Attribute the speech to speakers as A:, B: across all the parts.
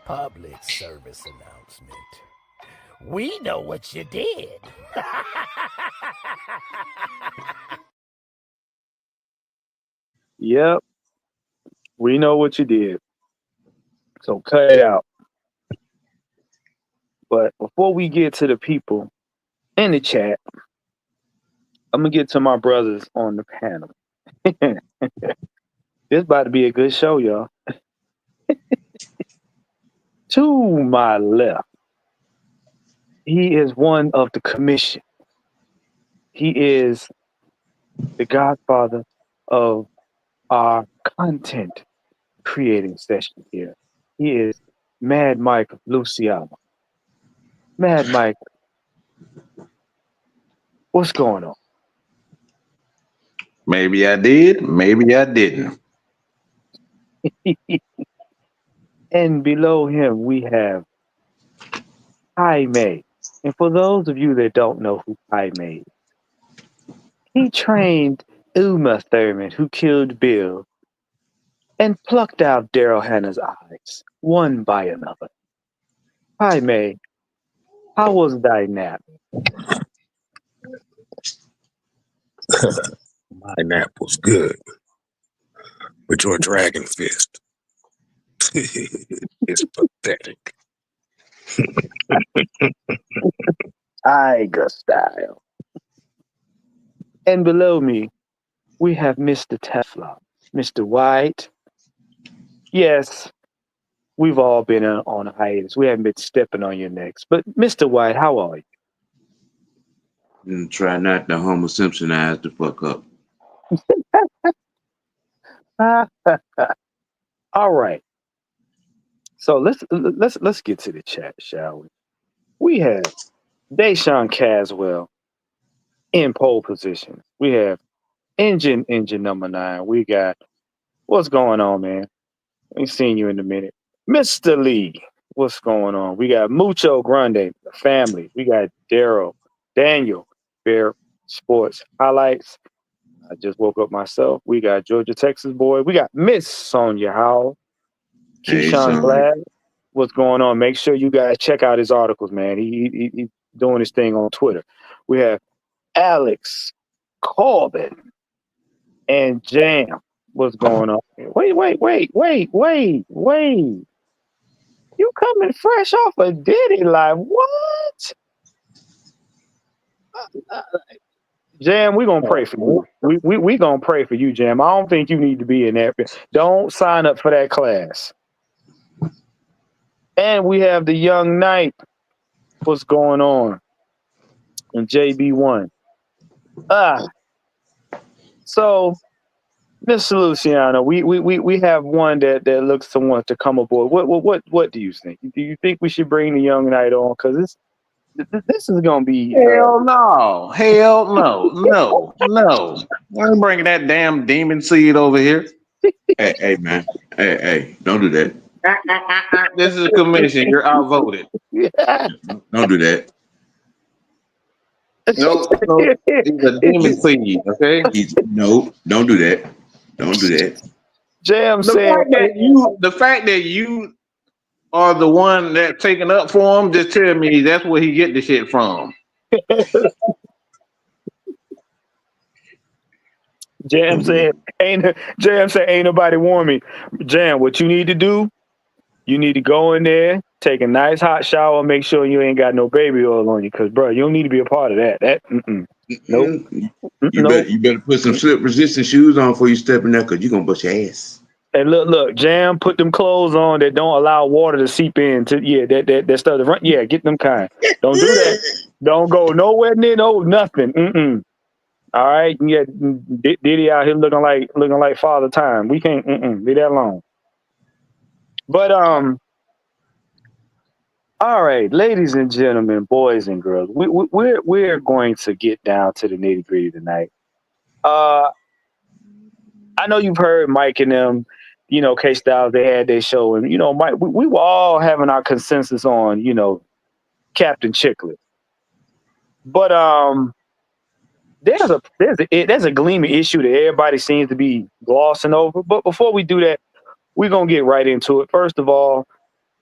A: Public service announcement. We know what you did.
B: Yep, we know what you did. So cut it out. But before we get to the people in the chat, I'm gonna get to my brothers on the panel. This about to be a good show, y'all. To my left, he is one of the commission. He is the godfather of our content creating session here. He is Mad Mike Luciano. Mad Mike, what's going on?
C: Maybe I did, maybe I didn't.
B: And below him, we have Jaime. And for those of you that don't know who Jaime is, he trained Uma Thurman, who killed Bill, and plucked out Daryl Hannah's eyes, one by another. Jaime, how was thy nap?
D: My nap was good. But your dragon fist is pathetic.
B: Tiger style. And below me, we have Mr. Teflon, Mr. White. Yes, we've all been on a hiatus. We haven't been stepping on your necks. But Mr. White, how are you?
E: And try not to Homer Simpsonize the fuck up.
B: All right. So let's get to the chat, shall we? We have Deshaun Caswell in pole position. We have engine number 9. We got what's going on, man? Ain't seen you in a minute. Mr. Lee, what's going on? We got Mucho Grande, the family. We got Daniel, Bear Sports Highlights. I just woke up myself. We got Georgia, Texas boy. We got Miss Sonia Howell. Keyshawn Glad. What's going on? Make sure you guys check out his articles, man. He's doing his thing on Twitter. We have Alex Corbin and Jam. What's going on? Wait. You coming fresh off a Diddy live? What? Jam, we gonna pray for you. We gonna pray for you, Jam. I don't think you need to be in that. Don't sign up for that class. And we have the young knight. What's going on? And JB1. So Mr. Luciano, we have one that looks to want to come aboard. What do you think? Do you think we should bring the young knight on? Because this is gonna be
C: Hell no. I ain't bringing that damn demon seed over here.
E: Hey, man. Hey, don't do that.
C: This is a commission. You're outvoted.
B: Yeah.
E: Don't do that.
C: No, he's a demon seed, okay?
E: No, don't do that. Don't do that.
B: Jam
C: The fact that you are the one that taking up for him, just tell me that's where he get the shit from.
B: Jam said, ain't nobody warn me. Jam, what you need to do, you need to go in there, take a nice hot shower, make sure you ain't got no baby oil on you, because bro, you don't need to be a part of that. Nope.
E: You better put some slip resistant shoes on before you step in there, because you're gonna bust your ass.
B: And look, Jam, put them clothes on that don't allow water to seep into that stuff to run. Yeah, get them kind. Don't do that. Don't go nowhere near nothing. All right, yeah, Diddy out here looking like Father Time. We can't leave that alone. But all right, ladies and gentlemen, boys and girls, we're going to get down to the nitty gritty tonight. I know you've heard Mike and them, K-Styles, they had their show, and Mike, we were all having our consensus on, Captain Chiclet. But there's a gleaming issue that everybody seems to be glossing over. But before we do that, we're gonna get right into it. First of all,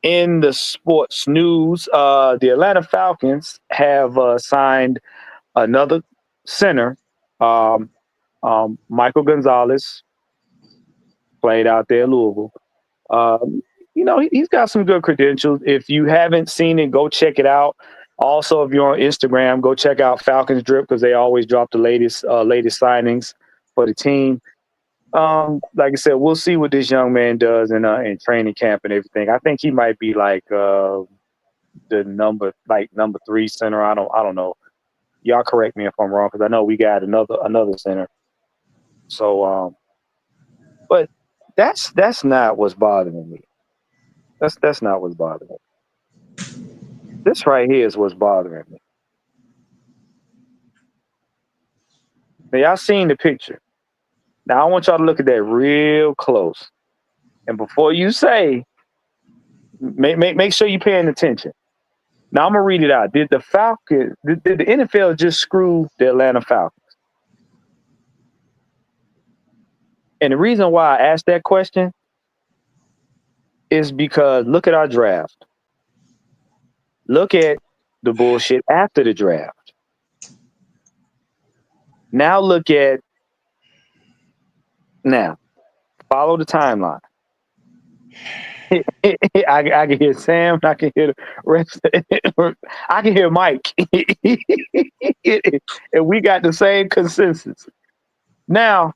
B: in the sports news, the Atlanta Falcons have signed another center, um, Michael Gonzalez, played out there in Louisville. He's got some good credentials. If you haven't seen it, go check it out. Also, if you're on Instagram, go check out Falcons Drip because they always drop the latest signings for the team. Like I said, we'll see what this young man does in training camp and everything. I think he might be like the number 3 center. I don't know. Y'all correct me if I'm wrong because I know we got another center. So, but that's not what's bothering me. That's not what's bothering me. This right here is what's bothering me. Now, y'all seen the picture. Now, I want y'all to look at that real close. And before you say, make sure you're paying attention. Now, I'm going to read it out. Did the NFL just screw the Atlanta Falcons? And the reason why I asked that question is because look at our draft. Look at the bullshit after the draft. Now follow the timeline. I can hear Sam. I can hear the rest. I can hear Mike. And we got the same consensus. Now,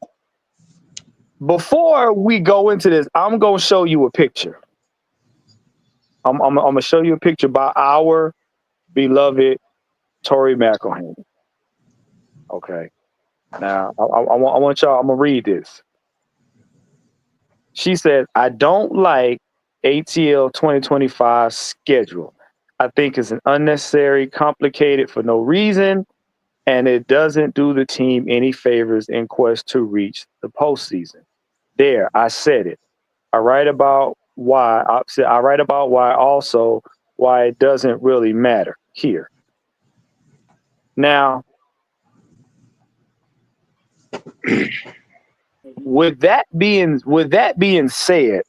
B: before we go into this, I'm going to show you a picture. I'm going to show you a picture by our beloved Tori McElhaney. Okay. Now, I want y'all, I'm going to read this. She said, I don't like ATL 2025 schedule. I think it's an unnecessary, complicated for no reason, and it doesn't do the team any favors in quest to reach the postseason. There, I said it. I write about why also why it doesn't really matter here. Now, with that being said,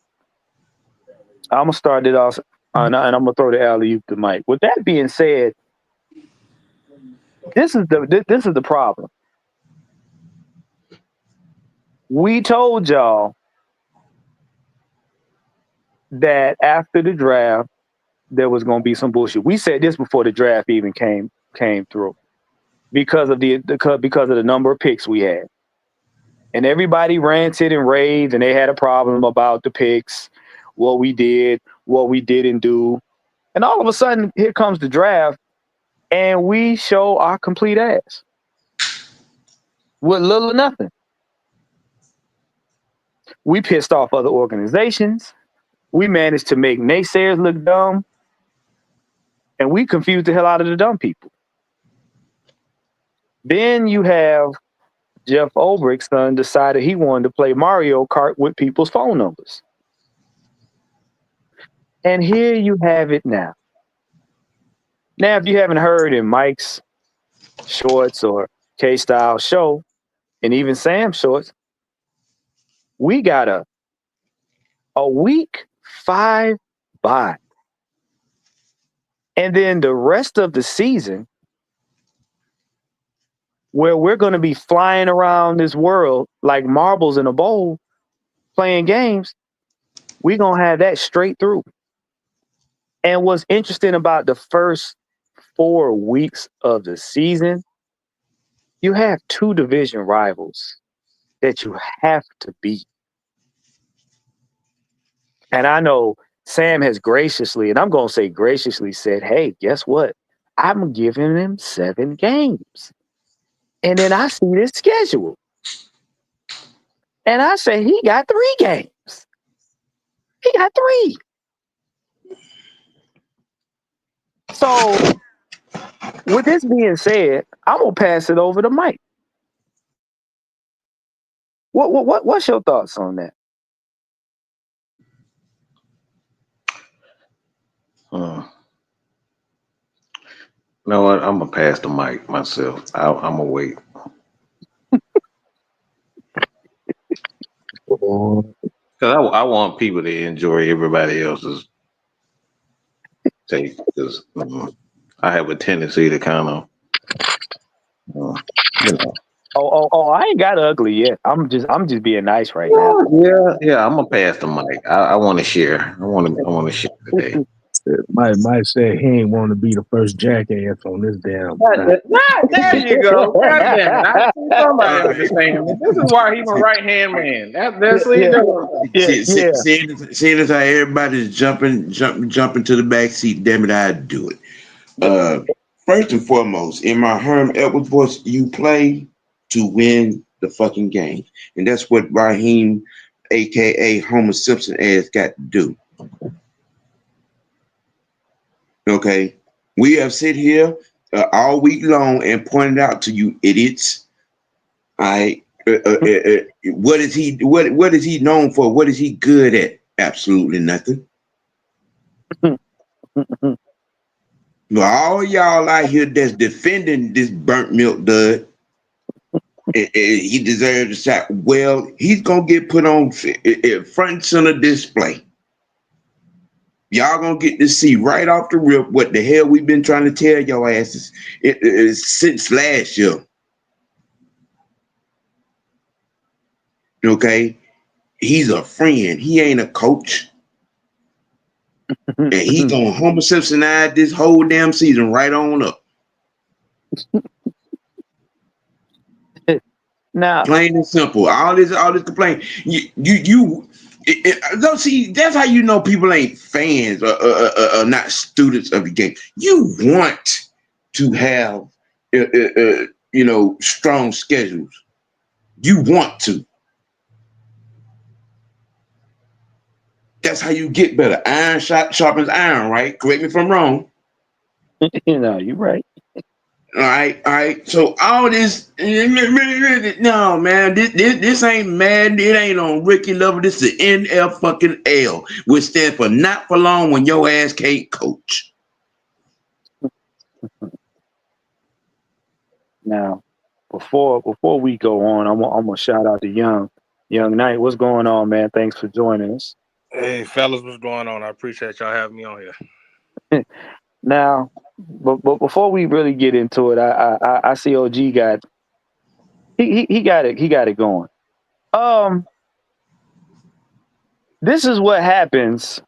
B: I'm gonna start it off, and I'm gonna throw the alley-oop to Mike. With that being said, this is the problem. We told y'all that after the draft there was gonna be some bullshit. We said this before the draft even came through because of the number of picks we had, and everybody ranted and raved, and they had a problem about the picks, what we did, what we didn't do. And all of a sudden, here comes the draft, and we show our complete ass with little or nothing. We pissed off other organizations. We managed to make naysayers look dumb, and we confused the hell out of the dumb people. Then you have Jeff Ulbricht's son decided he wanted to play Mario Kart with people's phone numbers. And here you have it now. Now, if you haven't heard in Mike's shorts or K-Style show, and even Sam's shorts, we got a week 5 bye. And then the rest of the season, where we're going to be flying around this world like marbles in a bowl, playing games, we're going to have that straight through. And what's interesting about the first 4 weeks of the season, you have 2 division rivals that you have to beat. And I know Sam has graciously, and I'm going to say graciously, said, hey, guess what? I'm giving him 7 games. And then I see this schedule. And I say, he got 3 games. He got 3. So, with this being said, I'm going to pass it over to Mike. What's your thoughts on that?
C: You know what? I'm gonna pass the mic myself. I'm gonna wait. Because I want people to enjoy everybody else's take because I have a tendency to kind of, you know.
B: Oh! I ain't got ugly yet. I'm just being nice right now.
C: Yeah. I'm gonna pass the mic. I want to share. I want to share today.
D: Mike said he ain't want to be the first jackass on this damn.
C: There you go. God damn it! I think somebody understand me. This is why he's a right hand man. That's
E: Seeing as how everybody's jumping to the back seat, damn it, I'd do it. First and foremost, in my Herm Edwards voice, you play to win the fucking game. And that's what Raheem, aka Homer Simpson, has got to do. Okay. We have sit here all week long and pointed out to you idiots. What is he known for? What is he good at? Absolutely nothing. All y'all out here that's defending this burnt milk dud, he deserves a shot. Well, he's gonna get put on front and center display. Y'all gonna get to see right off the rip what the hell we've been trying to tell your asses since last year. Okay, he's a friend. He ain't a coach. And he gonna Homer Simpsonize this whole damn season right on up.
B: Now,
E: plain and simple. All this complaint. Don't see. That's how you know people ain't fans or not students of the game. You want to have strong schedules. You want to. That's how you get better. Iron sharpens iron, right? Correct me if I'm wrong.
B: You're right.
E: All right. So all this, no man, this ain't Madden. It ain't on Ricky level. This is NF fucking L, which stands for not for long when your ass can't coach.
B: Now, before we go on, I'm gonna shout out to Young Knight. What's going on, man? Thanks for joining us.
F: Hey, fellas, what's going on? I appreciate y'all having me on here.
B: Now, but before we really get into it, I see OG got he got it going. This is what happens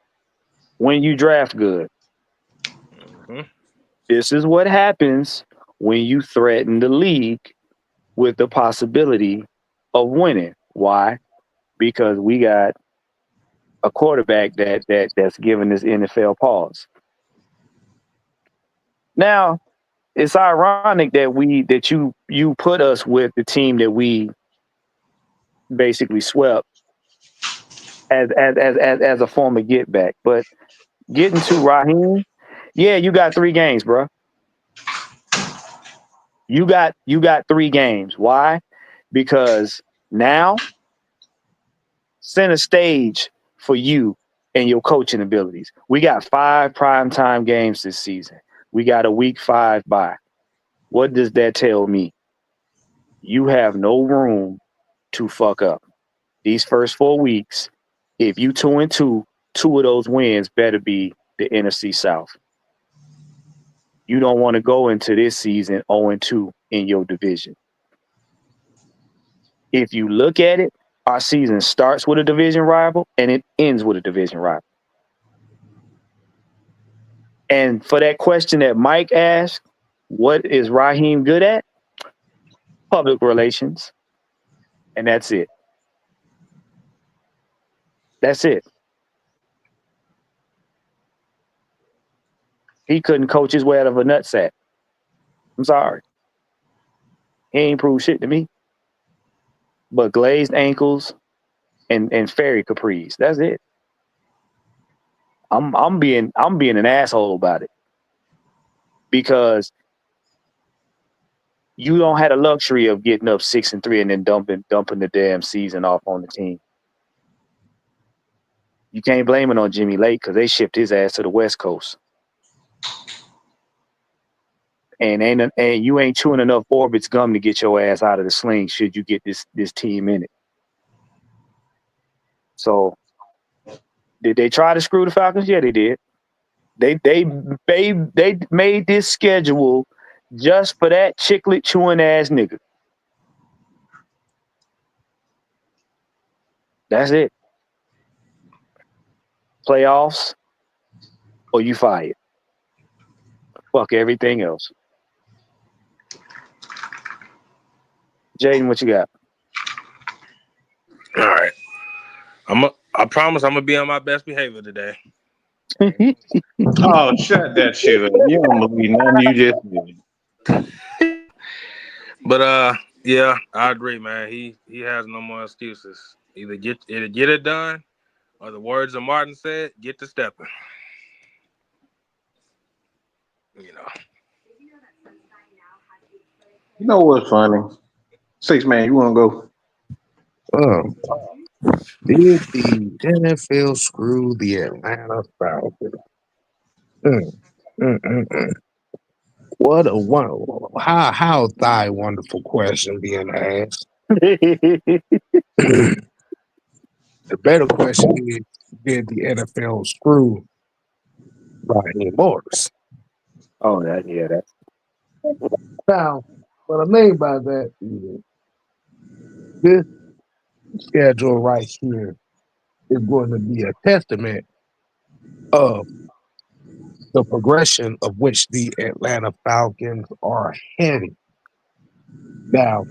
B: when you draft good.
F: Mm-hmm.
B: This is what happens when you threaten the league with the possibility of winning. Why? Because we got a quarterback that's giving this NFL pause. Now, it's ironic that you put us with the team that we basically swept as a form of get back. But getting to Raheem, yeah, you got 3 games, bro. You got 3 games. Why? Because now center stage for you and your coaching abilities. We got 5 primetime games this season. We got a week 5 bye. What does that tell me? You have no room to fuck up. These first 4 weeks, if you 2-2, 2 of those wins better be the NFC South. You don't want to go into this season 0-2 in your division. If you look at it, our season starts with a division rival and it ends with a division rival. And for that question that Mike asked, what is Raheem good at? Public relations. And that's it. That's it. He couldn't coach his way out of a nutsack. I'm sorry. He ain't proved shit to me. But glazed ankles and fairy capris. That's it. I'm being an asshole about it. Because you don't have the luxury of getting up 6-3 and then dumping the damn season off on the team. You can't blame it on Jimmy Lake because they shipped his ass to the West Coast. And you ain't chewing enough Orbit's gum to get your ass out of the sling should you get this team in it. So, did they try to screw the Falcons? Yeah, they did. They made this schedule just for that chiclet chewing ass nigga. That's it. Playoffs or you fired. Fuck everything else. Jaden, what you got?
F: All right. I promise I'm gonna be on my best behavior today.
C: Oh, shut that shit up. You don't believe nothing you just did.
F: But yeah, I agree, man. He has no more excuses. Either get it done, or the words of Martin said, get to stepping. You know.
C: You know what's funny? 6 man, you want to go?
D: Did the NFL screw the Atlanta Falcons? Mm, mm, mm, mm. What a how thy wonderful question being asked. The better question is, did the NFL screw Raheem Morris?
B: Oh, that's
D: Now, what I mean by that is this schedule right here is going to be a testament of the progression of which the Atlanta Falcons are heading. Now,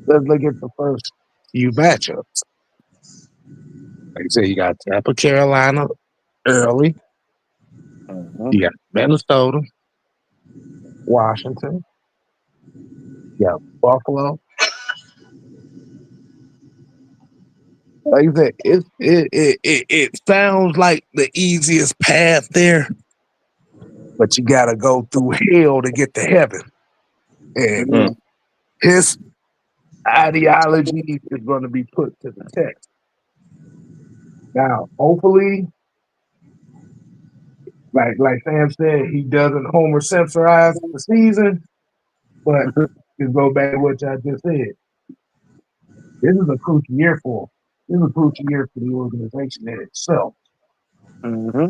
D: let's look at the first few matchups. Like I said, you got Tampa, Carolina early. You got Minnesota, Washington. You got Buffalo. Like I said, it sounds like the easiest path there, but you got to go through hell to get to heaven. And his ideology is going to be put to the test. Now, hopefully, like Sam said, he doesn't Homer Simpsonize the season, but to go back to what I just said, this is a crucial year for him. This is a crucial year for the organization in itself.
B: Mm-hmm.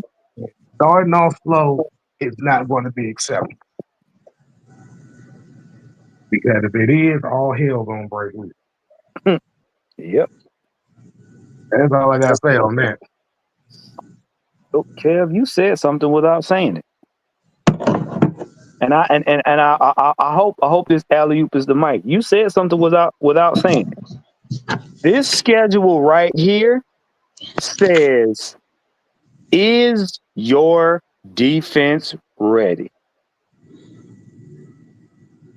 D: Starting off slow is not going to be acceptable. Because if it is, all hell gonna break loose.
B: Yep.
D: That's all I gotta say on that.
B: Oh, Kev, you said something without saying it. And I hope this alley oop is the mic. You said something without saying it. This schedule right here says, is your defense ready?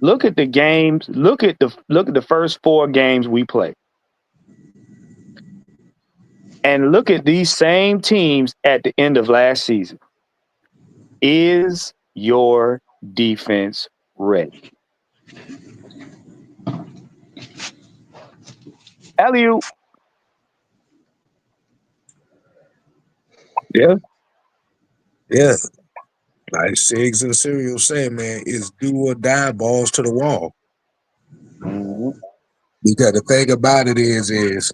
B: Look at the games. Look at the first 4 games we play. And look at these same teams at the end of last season. Is your defense ready? Alley-oop.
D: Yeah. Yeah. Like Sigs and Cereal say, man, it's do or die, balls to the wall.
B: Mm-hmm.
D: Because the thing about it is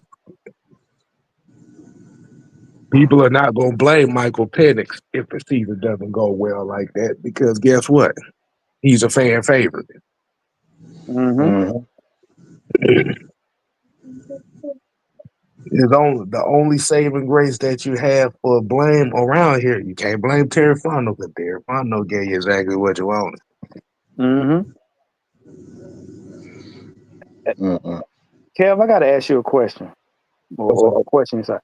D: people are not going to blame Michael Penix if the season doesn't go well like that. Because guess what? He's a fan favorite.
B: Mm-hmm.
D: The only saving grace that you have for blame around here, you can't blame Terry Fondo because Terry Fondo gave you exactly what you wanted.
B: Mm-hmm. Kev, I got to ask you a question. Or a question inside.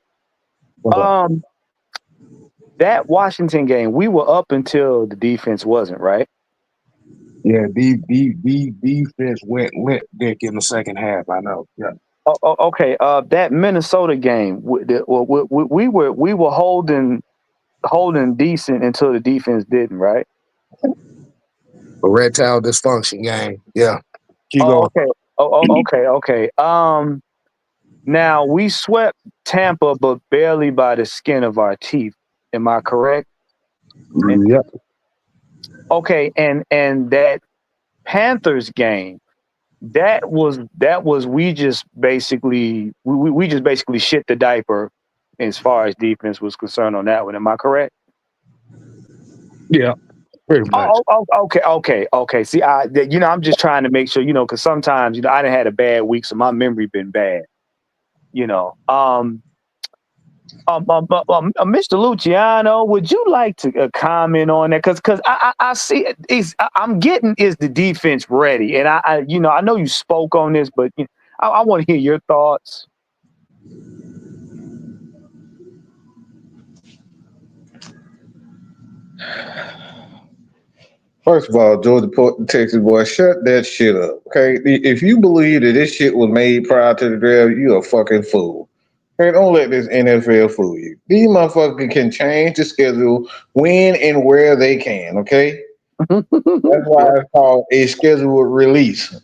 B: That Washington game, we were up until the defense wasn't, right?
D: Yeah, the defense went limp dick in the second half. I know. Yeah.
B: Okay. That Minnesota game, we were holding decent until the defense didn't, right?
D: Erectile dysfunction game. Yeah. Keep going.
B: Okay. Okay. Now we swept Tampa, but barely by the skin of our teeth. Am I correct?
D: Yep.
B: Okay, and that Panthers game, that was we just basically shit the diaper as far as defense was concerned on that one. Am I correct?
D: Yeah, pretty much.
B: Okay. See, I'm just trying to make sure, because sometimes, I done had a bad week, so my memory been bad. Mr. Luciano, would you like to comment on that? Because I see I'm getting is the defense ready, and I know you spoke on this, but I want to hear your thoughts.
C: First of all, Texas boy, shut that shit up. Okay, if you believe that this shit was made prior to the draft, you a fucking fool. Okay, don't let this NFL fool you. These motherfuckers can change the schedule when and where they can. Okay, that's why it's called a scheduled release.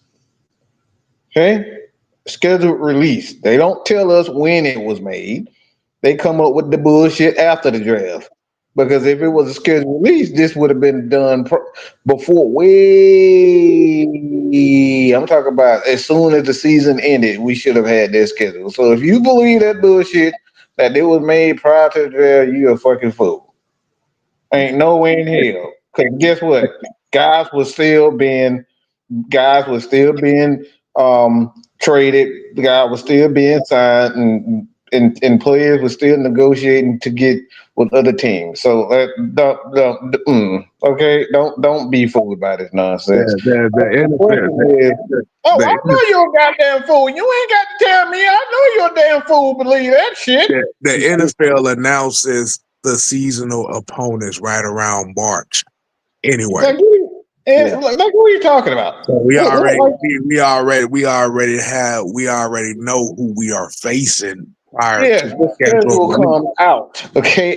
C: Okay, scheduled release. They don't tell us when it was made. They come up with the bullshit after the draft. Because if it was a scheduled release, this would have been done before. I'm talking about as soon as the season ended, we should have had that schedule. So if you believe that bullshit that it was made prior to the draft, you a fucking fool. Ain't no way in hell. Because guess what? Guys were still being traded. The guy was still being signed, and players were still negotiating to get with other teams. So don't be fooled by this nonsense.
D: The
C: I know you're a goddamn fool. You ain't got to tell me. I know you're a damn fool. Believe that shit.
D: the NFL announces the seasonal opponents right around March. Anyway.
C: Like what are you talking about?
D: So we already know who we are facing prior to
C: the schedule come out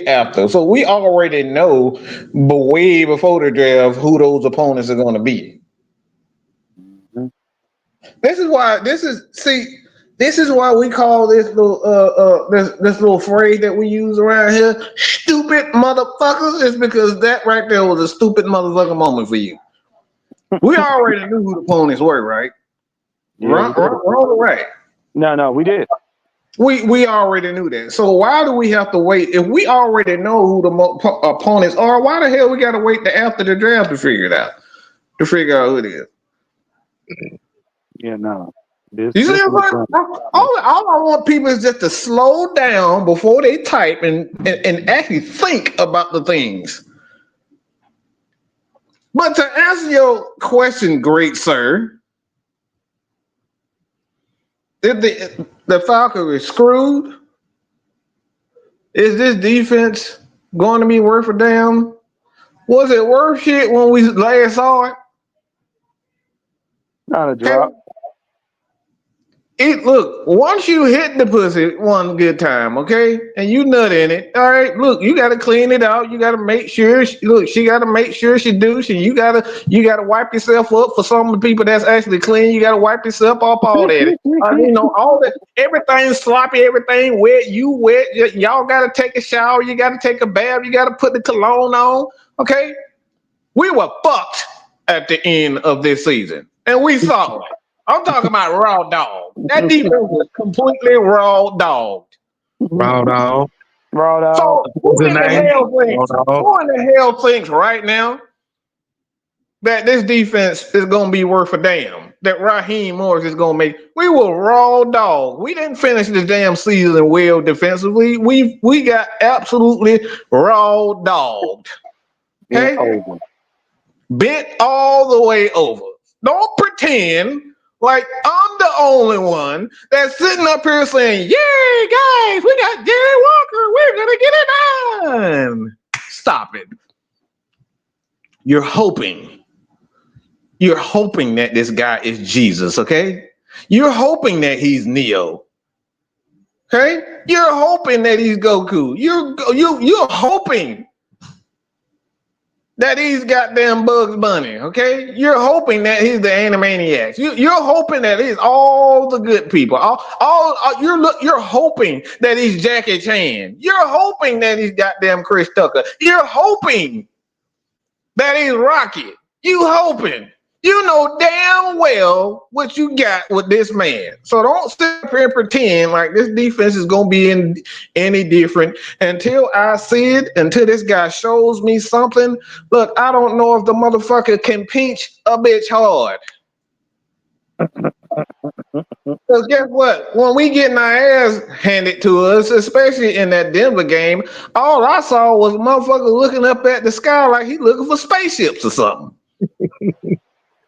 C: after. So we already know, but way before the draft, who those opponents are going to be. Mm-hmm. This is why we call this little phrase that we use around here, stupid motherfuckers. It's because that right there was a stupid motherfucker moment for you. We already knew who the opponents were, right?
B: Yeah,
C: right.
B: No, we did.
C: We already knew that. So why do we have to wait? If we already know who the opponents are, why the hell we got to wait to after the draft to figure it out? To figure out who it is.
B: Yeah, no.
C: You see what I'm saying? All I want people is just to slow down before they type and actually think about the things. But to answer your question, great sir, if the Falcons are screwed, is this defense going to be worth a damn? Was it worth shit when we last saw it?
B: Not a drop.
C: Look, once you hit the pussy one good time, okay, and you nut in it, all right, look, you got to clean it out. You got to make sure, she got to make sure she douche, and you got to wipe yourself up. For some of the people that's actually clean, you got to wipe yourself off all that. All that, everything sloppy, everything wet, you wet. Y'all got to take a shower. You got to take a bath. You got to put the cologne on, okay? We were fucked at the end of this season, and we saw it. I'm talking about raw dog. That defense was completely raw dogged.
D: Raw dog.
C: So who in the hell thinks right now that this defense is going to be worth a damn? That Raheem Morris is going to make? We were raw dog. We didn't finish the damn season well defensively. We got absolutely raw dogged. Okay, bent all the way over. Don't pretend like I'm the only one that's sitting up here saying, "Yay, guys, we got Jerry Walker. We're gonna get it done." Stop it. You're hoping that this guy is Jesus, okay? You're hoping that he's Neo. Okay? You're hoping that he's Goku. You're hoping that he's goddamn Bugs Bunny, okay? You're hoping that he's the Animaniacs. You're hoping that he's all the good people. You're hoping that he's Jackie Chan. You're hoping that he's goddamn Chris Tucker. You're hoping that he's Rocky. You hoping. You know damn well what you got with this man. So don't sit up here and pretend like this defense is gonna be any different until I see it, until this guy shows me something. Look, I don't know if the motherfucker can pinch a bitch hard. Because guess what? When we getting our ass handed to us, especially in that Denver game, all I saw was a motherfucker looking up at the sky like he looking for spaceships or something.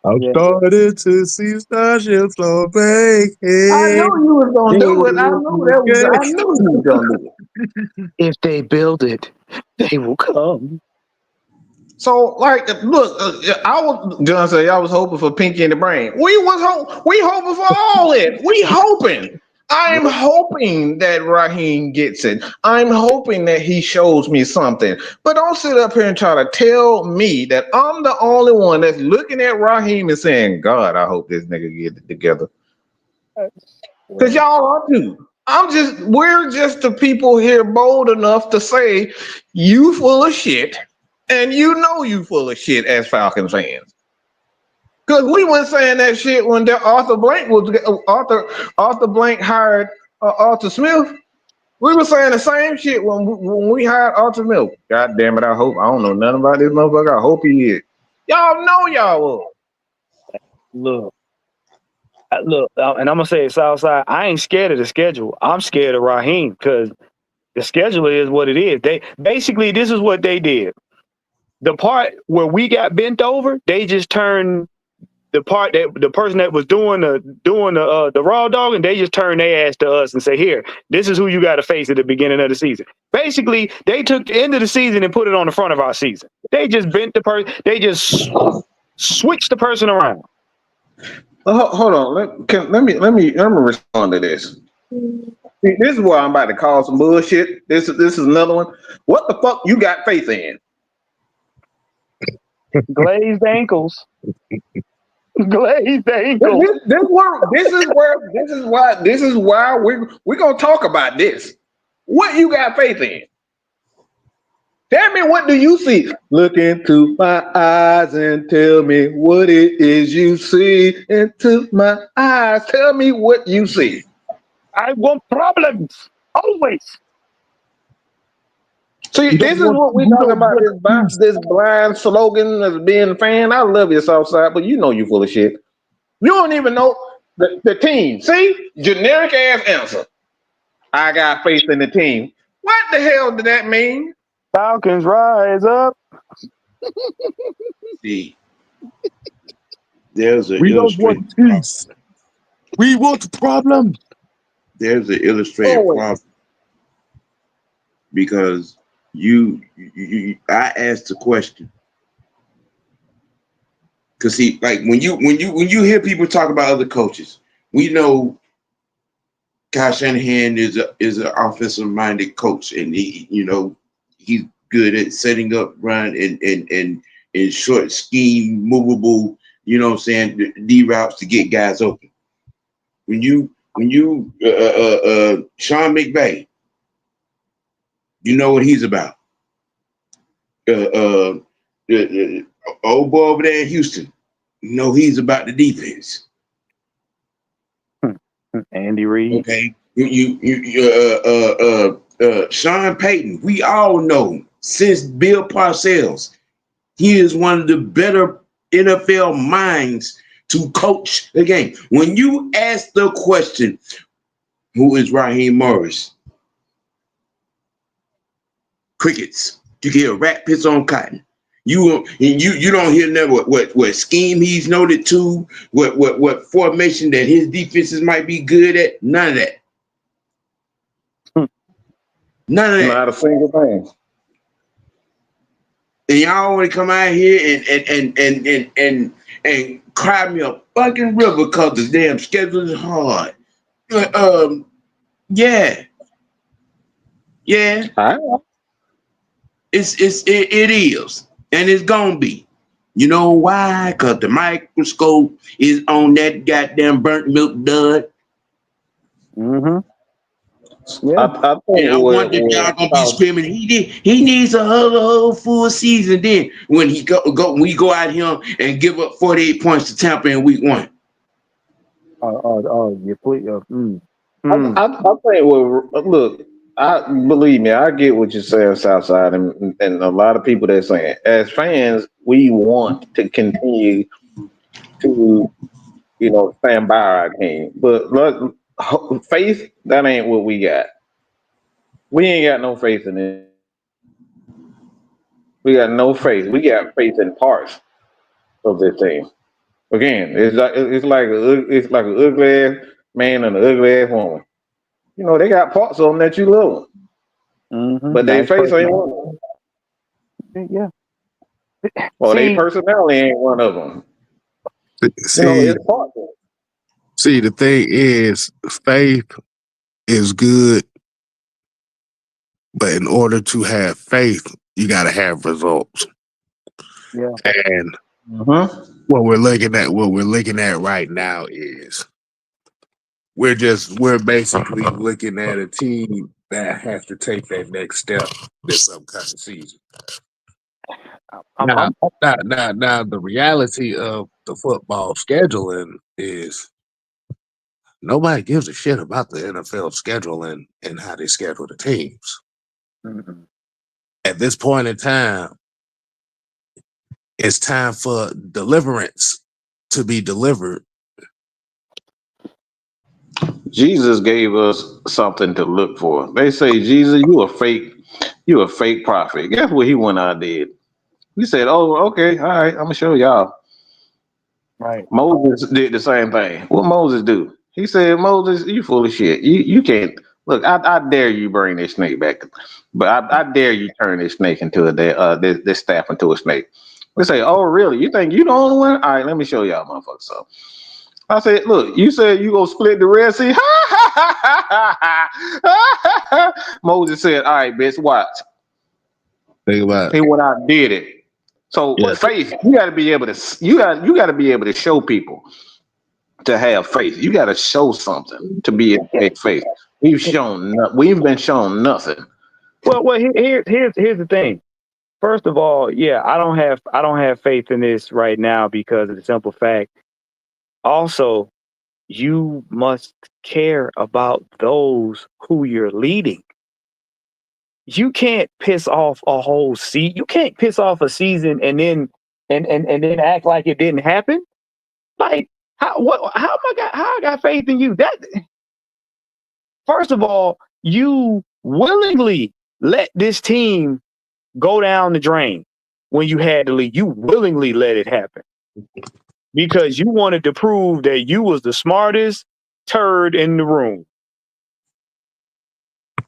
D: I'm starting to see starships on vacation.
C: I knew you was gonna do it. I knew you was gonna do it.
B: If they build it, they will come.
C: So, like, look, John said, I was hoping for Pinky in the Brain. We hoping for all it. We hoping. I'm hoping that Raheem gets it. I'm hoping that he shows me something. But don't sit up here and try to tell me that I'm the only one that's looking at Raheem and saying, God, I hope this nigga get it together. Because y'all are too. We're just the people here bold enough to say, you full of shit. And you know you full of shit as Falcons fans. Because we weren't saying that shit when Arthur Blank hired Arthur Smith. We were saying the same shit when we hired Arthur Smith. God damn it, I don't know nothing about this motherfucker. I hope he is. Y'all know y'all will.
B: Look, and I'm gonna say it, Southside. I ain't scared of the schedule. I'm scared of Raheem because the schedule is what it is. This is what they did. The part where we got bent over, they just turned the person that was doing the raw dog, and they just turned their ass to us and say, "Here, this is who you got to face at the beginning of the season." Basically, they took the end of the season and put it on the front of our season. They just bent the person. They just switched the person around.
C: Hold on. Let me respond to this. See, this is where I'm about to call some bullshit. This is another one. What the fuck you got faith in?
B: Glazed ankles. Glazed ankles.
C: This is why we're gonna talk about this. What you got faith in? Tell me, what do you see? Look into my eyes and tell me what it is you see. Into my eyes, tell me what you see.
B: I want problems always.
C: See, this is what we talking about. This blind slogan of being a fan. I love you, Southside, but you know you full of shit. You don't even know the team. See, generic ass answer. I got faith in the team. What the hell did that mean?
B: Falcons rise up.
E: See, there's an
D: We don't want peace. We want problems.
E: There's an illustrated problem because I asked the question. Cause see, like when you hear people talk about other coaches, we know Kyle Shanahan is an offensive minded coach, and he's good at setting up run and short scheme, movable, D routes to get guys open. When you Sean McVay, you know what he's about. The old boy over there in Houston, you know he's about the defense.
B: Andy Reid.
E: Okay. Sean Payton, we all know since Bill Parcells, he is one of the better NFL minds to coach the game. When you ask the question, who is Raheem Morris? Crickets. You can hear rat pits on cotton. You don't hear never what scheme he's noted to, what formation that his defenses might be good at. None of that. None of that.
C: Not a single thing.
E: And y'all want to come out here and cry me a fucking river because the damn schedule is hard. Yeah. It is. And it's gonna be. You know why? Because the microscope is on that goddamn burnt milk dud.
B: Mm-hmm. Yeah.
C: I
E: And
C: think
E: I wonder if
C: what
E: y'all gonna be screaming. He needs a whole full season. Then when we go out here and give up 48 points to Tampa in week 1.
B: You please.
C: I think well, look, I believe me, I get what you're saying, Southside, and a lot of people that saying as fans, we want to continue to stand by our team, but look, faith that ain't what we got. We ain't got no faith in it. We got no faith. We got faith in parts of this team. Again, it's like an ugly ass man and an ugly ass woman. They got parts of them that you love, but they
B: Nice
C: face ain't
B: person.
C: one.
B: Yeah.
C: Well, they
B: See,
C: personality ain't one of them.
G: See,
C: It's parts of
G: see, the thing is, faith is good, but in order to have faith, you got to have results.
B: yeah.
G: And
C: it.
G: what we're looking at right now is we're basically looking at a team that has to take that next step this upcoming season.
B: I'm,
G: Now,
B: I'm,
G: now, the reality of the football scheduling is nobody gives a shit about the NFL scheduling and how they schedule the teams.
B: Mhm.
G: At this point in time, it's time for deliverance to be delivered.
C: Jesus gave us something to look for. They say, Jesus, you a fake prophet. Guess what he went out and did? He said, oh, okay, all right, I'm gonna show y'all.
B: Right.
C: Moses did the same thing. What Moses do? He said, Moses, you full of shit. You can't look. I dare you bring this snake back, but I dare you turn this snake into this staff into a snake. We say, oh really? You think you the only one? All right, let me show y'all, motherfuckers. So I said, look, you said you gonna split the Red Sea. Moses said, all right, bitch, watch.
G: Think about
C: He went out and did it. So
G: yeah.
C: faith, you got to be able to be able to show people to have faith. You got to show something to be able to have faith. We've been shown nothing.
B: Well, here's the thing. First of all, yeah, I don't have faith in this right now because of the simple fact. Also, you must care about those who you're leading. You can't piss off a whole season. You can't piss off a season and then act like it didn't happen. Like how I got faith in you? That first of all, you willingly let this team go down the drain when you had to leave. You willingly let it happen because you wanted to prove that you was the smartest turd in the room.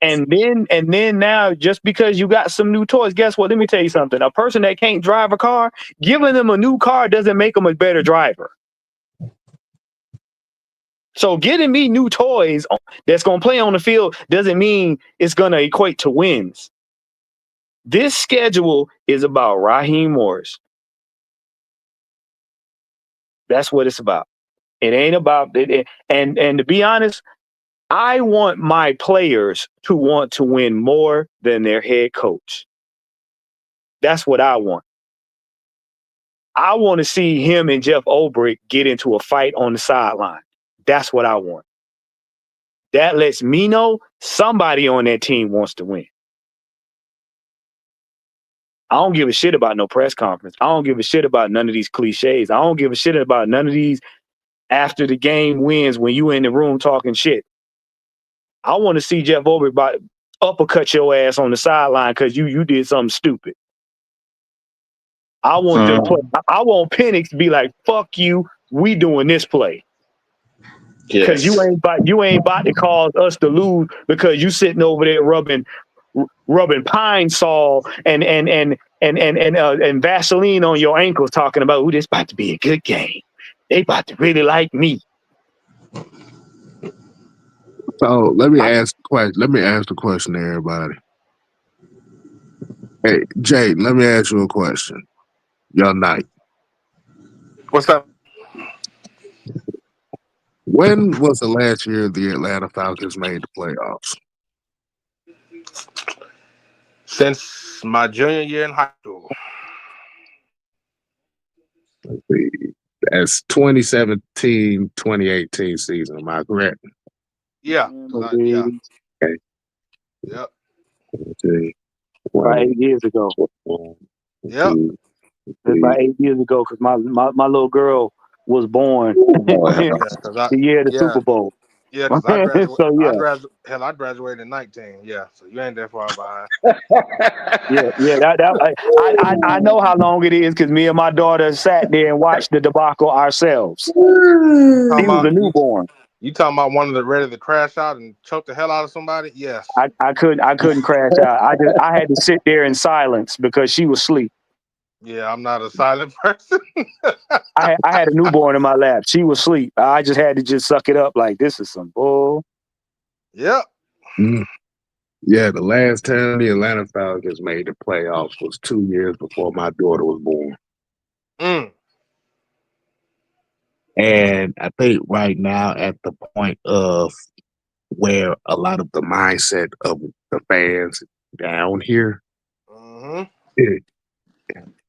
B: And then now, just because you got some new toys, guess what? Let me tell you something. A person that can't drive a car, giving them a new car doesn't make them a better driver. So getting me new toys that's going to play on the field doesn't mean it's going to equate to wins. This schedule is about Raheem Morris. That's what it's about. It ain't about it. And to be honest, I want my players to want to win more than their head coach. That's what I want. I want to see him and Jeff Ulbrich get into a fight on the sideline. That's what I want. That lets me know somebody on that team wants to win. I don't give a shit about no press conference. I don't give a shit about none of these cliches. I don't give a shit about none of these after the game wins when you in the room talking shit. I want to see Jeff Ulbrich uppercut your ass on the sideline because you did something stupid. I want them play. I want Penix to be like, "Fuck you, we doing this play." Because
C: Yes.
B: you ain't about to cause us to lose because you sitting over there rubbing Pine Sol and Vaseline on your ankles, talking about, "Ooh, this about to be a good game. They about to really like me."
G: So let me ask the question. Let me ask the question to everybody. Hey, Jay, let me ask you a question. Your night.
F: What's up?
G: When was the last year the Atlanta Falcons made the playoffs?
F: Since my junior year in high school.
G: Let's see. That's 2017, 2018 season. Am I correct?
F: Yeah. Yeah.
G: Okay.
F: Yep.
G: Let's see.
B: About 8 years ago.
F: Yep.
B: It's about 8 years ago because my little girl was born the year of the Super Bowl.
F: Yeah, because I graduated.
B: So yeah.
F: I graduated in 19. Yeah, so you ain't that far behind.
B: I know how long it is because me and my daughter sat there and watched the debacle ourselves. He was a newborn.
F: You talking about one of the ready to crash out and choke the hell out of somebody? Yes.
B: I couldn't crash out. I had to sit there in silence because she was asleep.
F: Yeah, I'm not a silent person.
B: I had a newborn in my lap. She was asleep. I just had to just suck it up like this is some bull.
F: Yep.
G: Mm. Yeah, the last time the Atlanta Falcons made the playoffs was 2 years before my daughter was born.
F: Mm.
G: And I think right now at the point of where a lot of the mindset of the fans down here,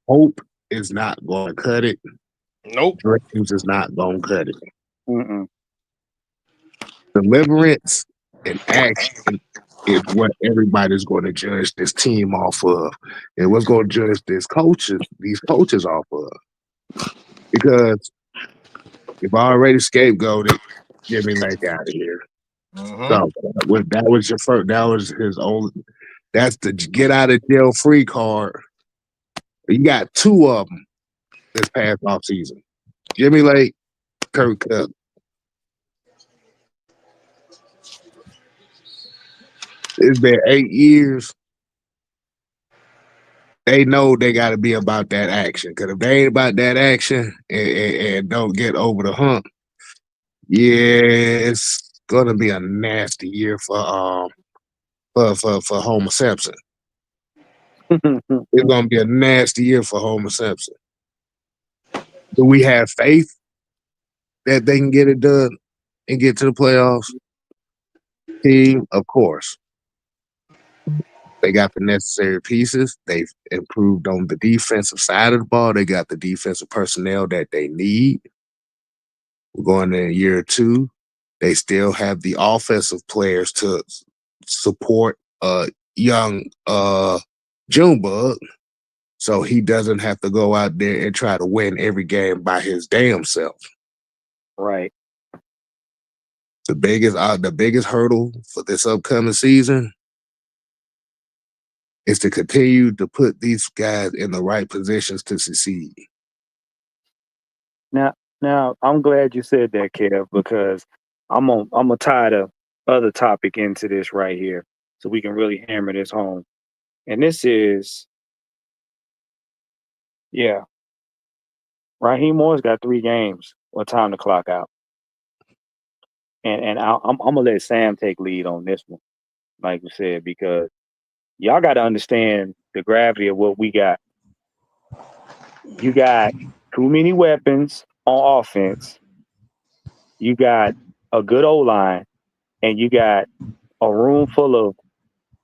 G: hope is not going to cut it.
F: Nope.
G: Dreams is not going to cut it.
B: Mm-mm.
G: Deliverance and action is what everybody's going to judge this team off of, and what's going to judge these coaches off of. Because if I already scapegoated, get me like out of here. So that was your first. That was his own. That's the get out of jail free card. You got 2 of them this past off season. Jimmy Lake, Kirk Cup. It's been 8 years. They know they got to be about that action. Because if they ain't about that action and don't get over the hump, yeah, it's gonna be a nasty year for Homer Simpson. It's gonna be a nasty year for Homer Simpson. Do we have faith that they can get it done and get to the playoffs? Team, of course. They got the necessary pieces. They've improved on the defensive side of the ball. They got the defensive personnel that they need. We're going in year 2. They still have the offensive players to support young Junebug, so he doesn't have to go out there and try to win every game by his damn self.
B: Right.
G: The biggest hurdle for this upcoming season is to continue to put these guys in the right positions to succeed.
B: Now, I'm glad you said that, Kev, because I'm gonna tie the other topic into this right here, so we can really hammer this home. And this is, Raheem Moore's got 3 games. What time to clock out? And I'm gonna let Sam take lead on this one, like you said, because y'all got to understand the gravity of what we got. You got too many weapons on offense. You got a good O-line, and you got a room full of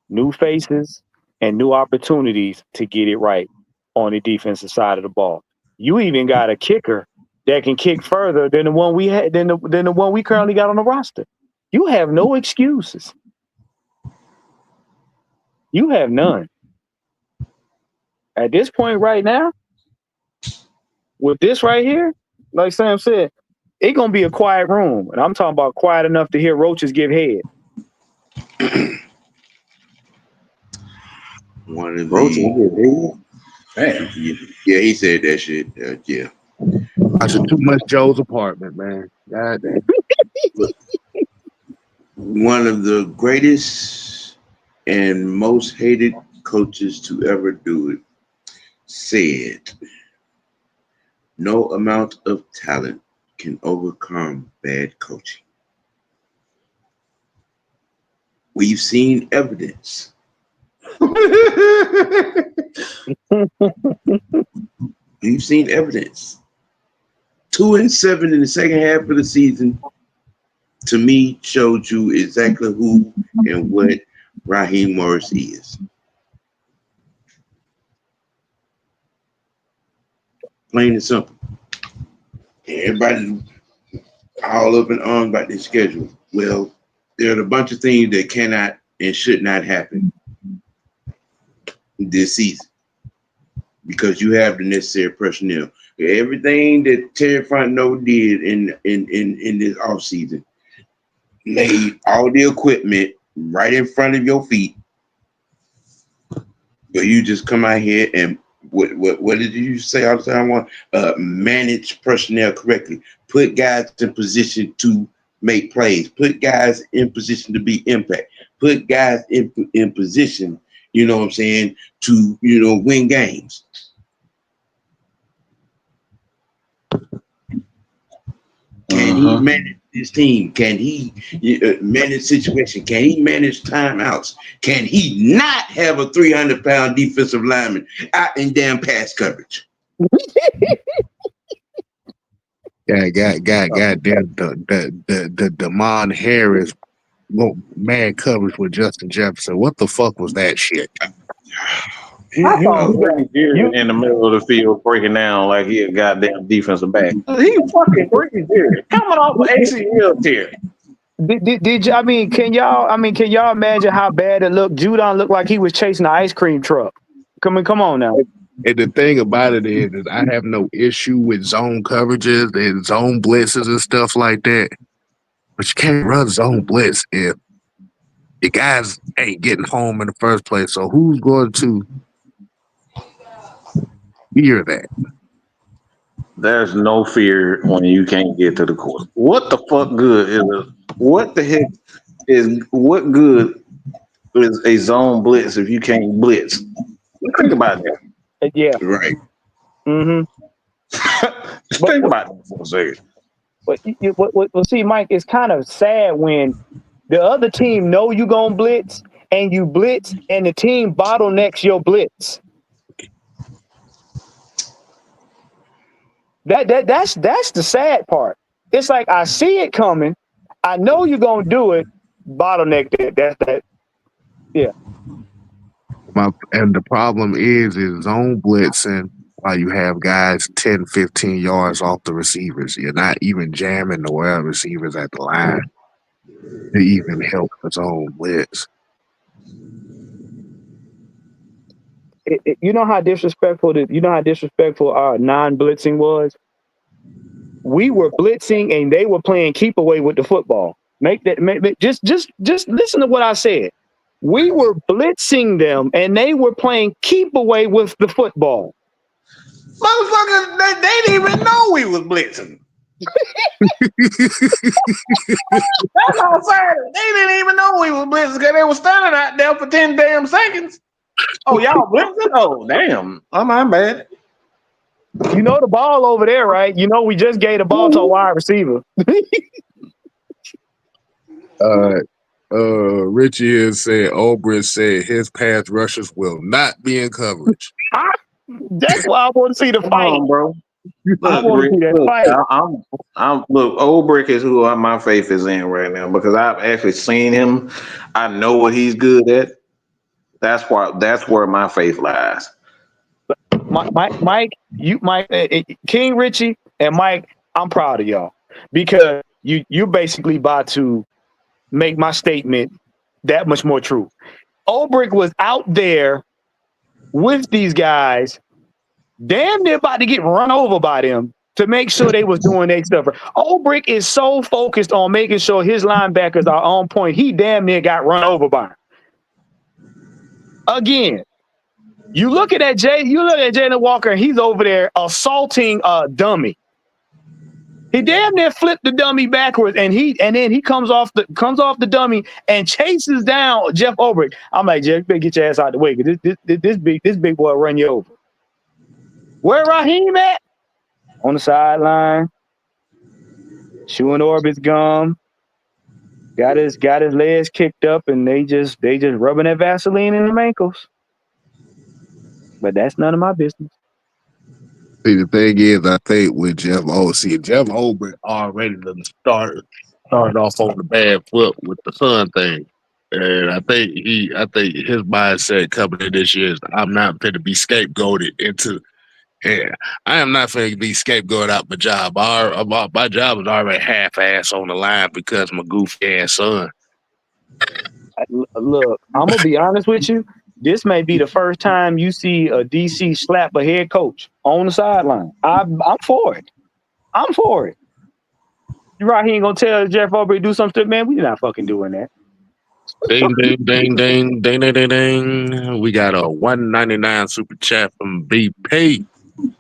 B: new faces and new opportunities to get it right on the defensive side of the ball. You even got a kicker that can kick further than the one we had than the one we currently got on the roster. You have no excuses. You have none. At this point right now, with this right here, like Sam said, it's gonna be a quiet room. And I'm talking about quiet enough to hear roaches give head.
E: One of the yeah, he said that shit. Yeah.
G: Watching too much Joe's Apartment, man. God damn.
E: One of the greatest and most hated coaches to ever do it said, "No amount of talent can overcome bad coaching." We've seen evidence. We've seen evidence. 2-7 in the second half of the season, to me, showed you exactly who and what Raheem Morris is. Plain and simple. Everybody's all up in arms about this schedule. Well, there are a bunch of things that cannot and should not happen this season because you have the necessary personnel. Everything that Terry Fontenot did in this offseason laid all the equipment right in front of your feet. But you just come out here and what did you say all the time? Manage personnel correctly. Put guys in position to make plays. Put guys in position to be impact. Put guys in position, you know what I'm saying, to, win games. Can he manage his team? Can he manage situation? Can he manage timeouts? Can he not have a 300-pound defensive lineman out in damn pass coverage?
G: Goddamn the Damon Harris man coverage with Justin Jefferson. What the fuck was that shit?
C: He was Ricky Jerry in the middle of the field breaking down like he a goddamn defensive back. He fucking Ricky Jerry coming off of ACL tear.
B: Did you? Can y'all imagine how bad it looked? Judon looked like he was chasing an ice cream truck. Come on now.
G: And the thing about it is I have no issue with zone coverages and zone blitzes and stuff like that. But you can't run zone blitz if your guys ain't getting home in the first place. So who's going to fear that?
C: There's no fear when you can't get to the court. What the fuck good is it? What the heck is what good is a zone blitz if you can't blitz? Think about that.
B: Yeah.
E: Right.
B: Mm-hmm.
C: Think about that for a second.
B: But see, Mike, it's kind of sad when the other team know you gonna blitz and you blitz and the team bottlenecks your blitz. That's the sad part. It's like I see it coming, I know you're gonna do it, bottleneck that. That's that. Yeah.
G: And the problem is zone blitzing while you have guys 10, 15 yards off the receivers. You're not even jamming the wide receivers at the line to even help the zone blitz.
B: You know how disrespectful our non-blitzing was? We were blitzing and they were playing keep away with the football. Just listen to what I said. We were blitzing them and they were playing keep away with the football.
C: Motherfuckers, they didn't even know we was blitzing. That's all I'm saying. They didn't even know we was blitzing because they were standing out there for 10 damn seconds. Oh, y'all blitzing? Oh, damn. Oh, my bad.
B: You know the ball over there, right? You know we just gave the ball to a wide receiver.
G: Richie has said, Obrin said his pass rushers will not be in coverage.
B: That's why I want to see the fight,
C: bro.
B: I want to see that fight.
C: Look, Old Brick is who my faith is in right now because I've actually seen him. I know what he's good at. That's where my faith lies.
B: Mike, King Richie and Mike, I'm proud of y'all because you basically about to make my statement that much more true. Olbrich was out there with these guys, damn near about to get run over by them to make sure they was doing their stuff. Olbrich is so focused on making sure his linebackers are on point, he damn near got run over by him. Again, you look at Jalen Walker, and he's over there assaulting a dummy. He damn near flipped the dummy backwards, and then he comes off the dummy and chases down Jeff Ulbrich. I'm like, Jeff, you better get your ass out the way, because this big boy run you over. Where Raheem at? On the sideline, chewing Orbit's gum. Got his legs kicked up, and they just rubbing that Vaseline in them ankles. But that's none of my business.
G: See, the thing is, I think with Jeff Ulbrich already started off on the bad foot with the son thing. And I think his mindset coming in this year is I'm not going to be scapegoated into. Yeah, I am not going to be scapegoated out my job. My job is already half-ass on the line because my goofy ass son.
B: Look, I'm gonna be honest with you. This may be the first time you see a DC slap a head coach on the sideline. I'm for it. I'm for it. You're right. He ain't gonna tell Jeff Aubrey to do something. Man, we're not fucking doing that.
G: Ding, ding, ding, ding, ding, ding, ding, ding. We got a $1.99 super chat from BP.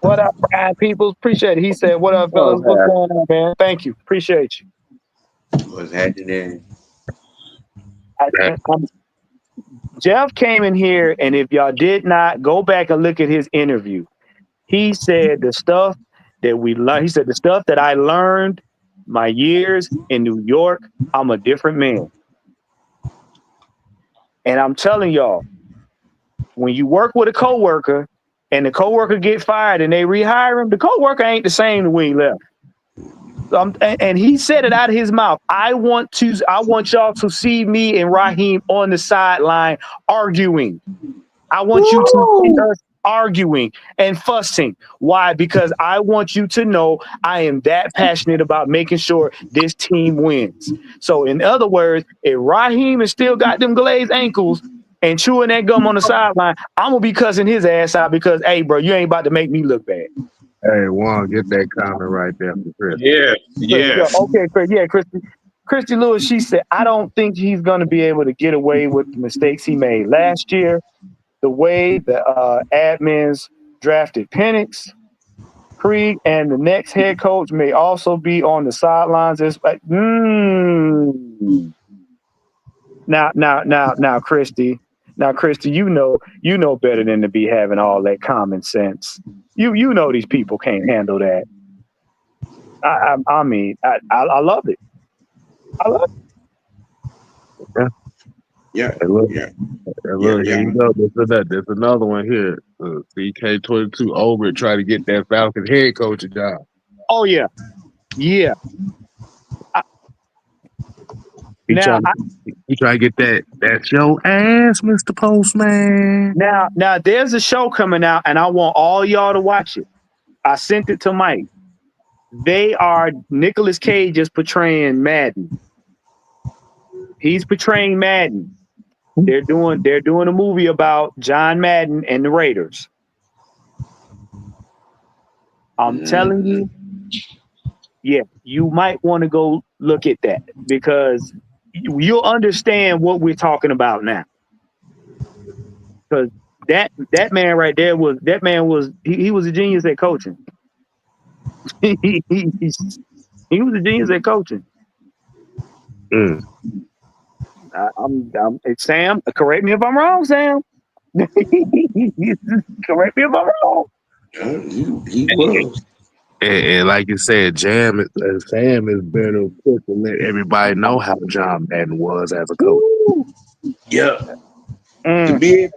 B: What up, Brian Peoples? Appreciate it. He said, "What up, fellas? What's going on, man? Thank you. Appreciate you."
E: What's happening?
B: Jeff came in here, and if y'all did not go back and look at his interview, he said the stuff that we learned. He said the stuff that I learned my years in New York. I'm a different man, and I'm telling y'all, when you work with a coworker and the coworker get fired and they rehire him, the coworker ain't the same when he left. And he said it out of his mouth. I want y'all to see me and Raheem on the sideline arguing. I want you to see us arguing and fussing. Why? Because I want you to know I am that passionate about making sure this team wins. So in other words, if Raheem has still got them glazed ankles and chewing that gum on the sideline, I'm gonna be cussing his ass out because, hey, bro, you ain't about to make me look bad.
G: Hey, Juan, get that comment right there for Chris.
C: Yeah.
B: Okay, Chris. Yeah, Christy Lewis, she said, I don't think he's going to be able to get away with the mistakes he made last year. The way the admins drafted Penix, Krieg, and the next head coach may also be on the sidelines. It's like, Now, Christy. Now, Christy, you know better than to be having all that common sense. You know these people can't handle that. I mean, I love it. I love it.
E: Yeah.
G: Hey, look, here you go. There's another one here. CK22 over trying to get that Falcons head coaching job.
B: Oh yeah.
G: He trying to get that. That's your ass, Mr. Postman.
B: Now there's a show coming out, and I want all y'all to watch it. I sent it to Mike. Nicolas Cage is portraying Madden. He's portraying Madden. They're doing a movie about John Madden and the Raiders. I'm telling you, yeah, you might want to go look at that because you'll understand what we're talking about now. Because that man right there was a genius at coaching. he was a genius at coaching. Sam, correct me if I'm wrong, Sam. Correct me if I'm wrong.
E: He was.
G: And like you said, Sam is better equipped to let everybody know how John Madden was as a coach.
E: Yeah. To be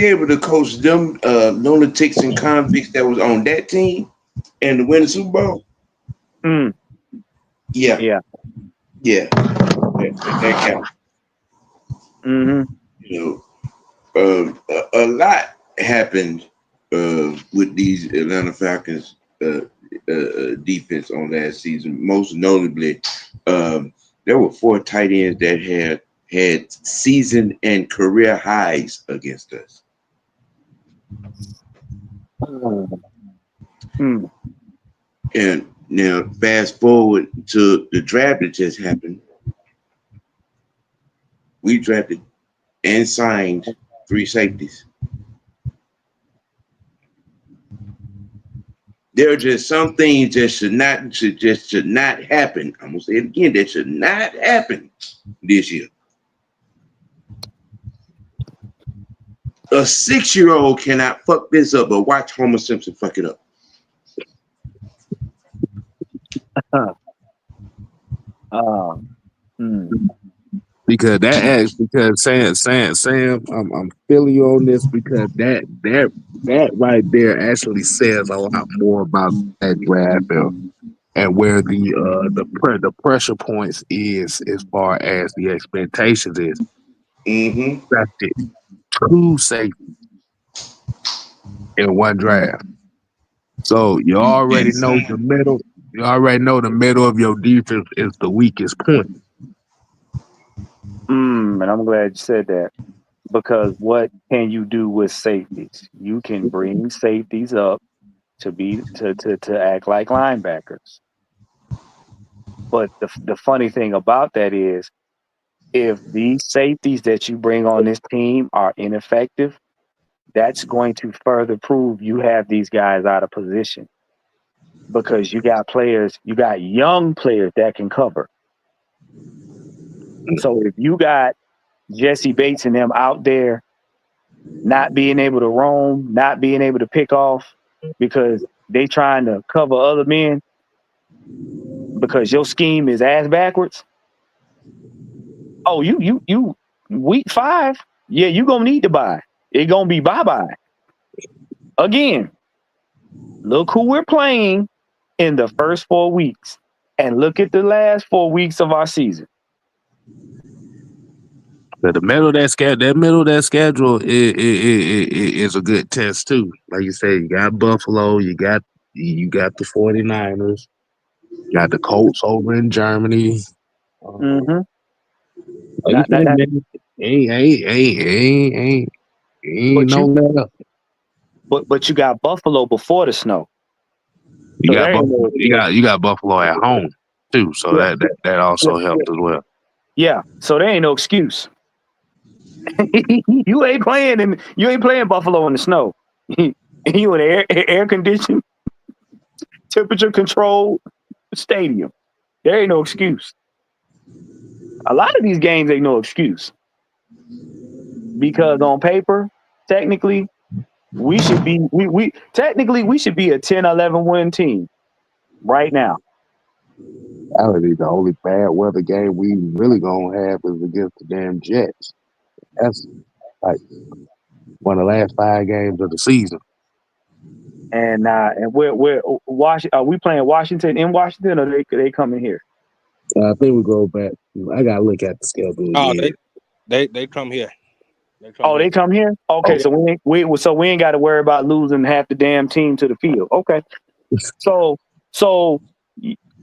E: able to coach them lunatics and convicts that was on that team and to win the Super Bowl. Yeah. That counts. You know, a lot happened with these Atlanta Falcons defense on last season. Most notably, there were 4 tight ends that had season and career highs against us. And now fast forward to the draft that just happened. We drafted and signed 3 safeties. There are just some things that should not happen. I'm gonna say it again. That should not happen this year. A 6-year-old cannot fuck this up, but watch Homer Simpson fuck it up.
G: Because Sam, I'm feeling you on this because that right there actually says a lot more about that draft film. and where the pressure points is as far as the expectations is.
E: Mm-hmm.
G: That's it. 2 safety in one draft. So you already know the middle. You already know the middle of your defense is the weakest point.
B: And I'm glad you said that because what can you do with safeties? You can bring safeties up to act like linebackers. But the funny thing about that is, if these safeties that you bring on this team are ineffective, that's going to further prove you have these guys out of position because you got young players that can cover. So if you got Jesse Bates and them out there not being able to roam, not being able to pick off because they trying to cover other men because your scheme is ass backwards. Oh, you week 5, yeah, you gonna need to buy. It gonna be bye-bye. Again, look who we're playing in the first 4 weeks and look at the last 4 weeks of our season.
G: The middle of that schedule is a good test too. Like you said, you got Buffalo, you got the 49ers, you got the Colts over in Germany.
B: Mm-hmm.
G: Like you said, man, ain't no let up.
B: But you got Buffalo before the snow.
G: You
B: So
G: got Buffalo, you got Buffalo at home too, so
B: yeah.
G: that also helps as well.
B: Yeah, so there ain't no excuse. you ain't playing Buffalo in the snow. You in an air conditioned, temperature controlled stadium. There ain't no excuse. A lot of these games ain't no excuse because on paper, technically, we should be we should be a 10-11 win team right now.
G: Reality, the only bad weather game we really gonna have is against the damn Jets. That's like one of the last 5 games of the season.
B: And we're Washington. Are we playing Washington in Washington, or they coming here?
G: I think we go back. I gotta look at the schedule again.
F: They come here.
B: They come here. Okay, so we ain't got to worry about losing half the damn team to the field. Okay, so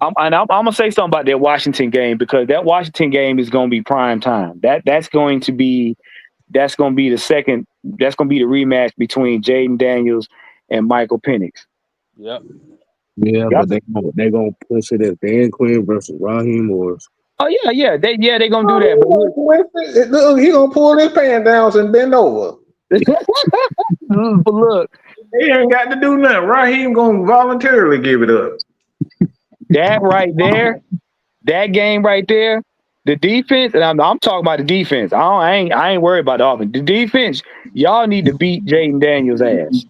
B: I'm gonna say something about that Washington game because that Washington game is gonna be prime time. That's going to be the second. That's gonna be the rematch between Jaden Daniels and Michael Penix.
F: Yep.
G: Yeah, but they gonna push it as Dan Quinn versus Raheem Morris.
B: Oh yeah, they gonna do that. But
C: Look, he gonna pull his pants down and bend over.
B: but look,
C: He ain't got to do nothing. Raheem gonna voluntarily give it up.
B: that right there, that game right there, the defense, and I'm talking about the defense. I ain't worried about the offense. The defense, y'all need to beat Jaden Daniels' ass.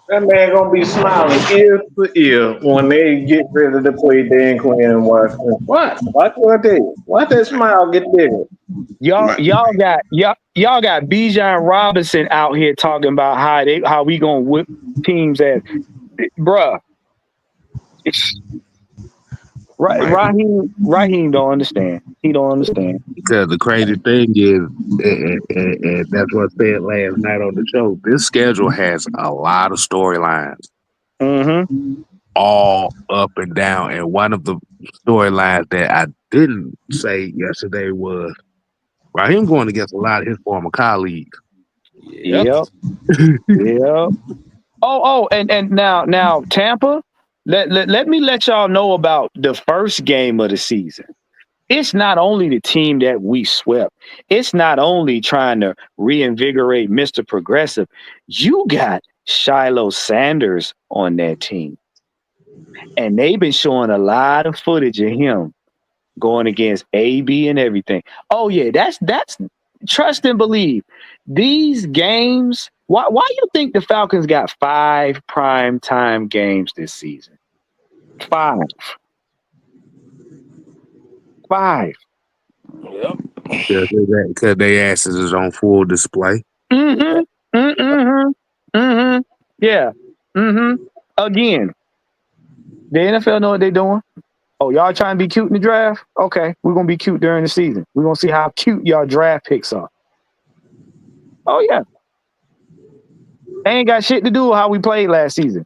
C: That man gonna be smiling ear to ear when they get ready to play Dan Quinn and Washington. Watch what I tell you. Watch that smile get bigger.
B: Y'all got Bijan Robinson out here talking about how we gonna whip teams' ass, bruh. Raheem don't understand. He don't understand.
G: Because the crazy thing is, and that's what I said last night on the show, this schedule has a lot of storylines.
B: Mm-hmm.
G: All up and down. And one of the storylines that I didn't say yesterday was Raheem going against a lot of his former colleagues.
B: Yep. Yep. Oh, and now Tampa, let me let y'all know about the first game of the season. It's not only the team that we swept. It's not only trying to reinvigorate Mr. Progressive. You got Shiloh Sanders on that team. And they've been showing a lot of footage of him going against AB and everything. Oh, yeah, that's trust and believe. These games, why you think the Falcons got 5 primetime games this season? 5.
F: Yep.
G: Because their asses is on full display.
B: Mm-hmm. Mm-hmm. Mm-hmm. Yeah. Mm-hmm. Again, The NFL know what they're doing. Oh, y'all trying to be cute in the draft? Okay, we're gonna be cute during the season. We're gonna see how cute y'all draft picks are. Oh yeah, they ain't got shit to do with how we played last season.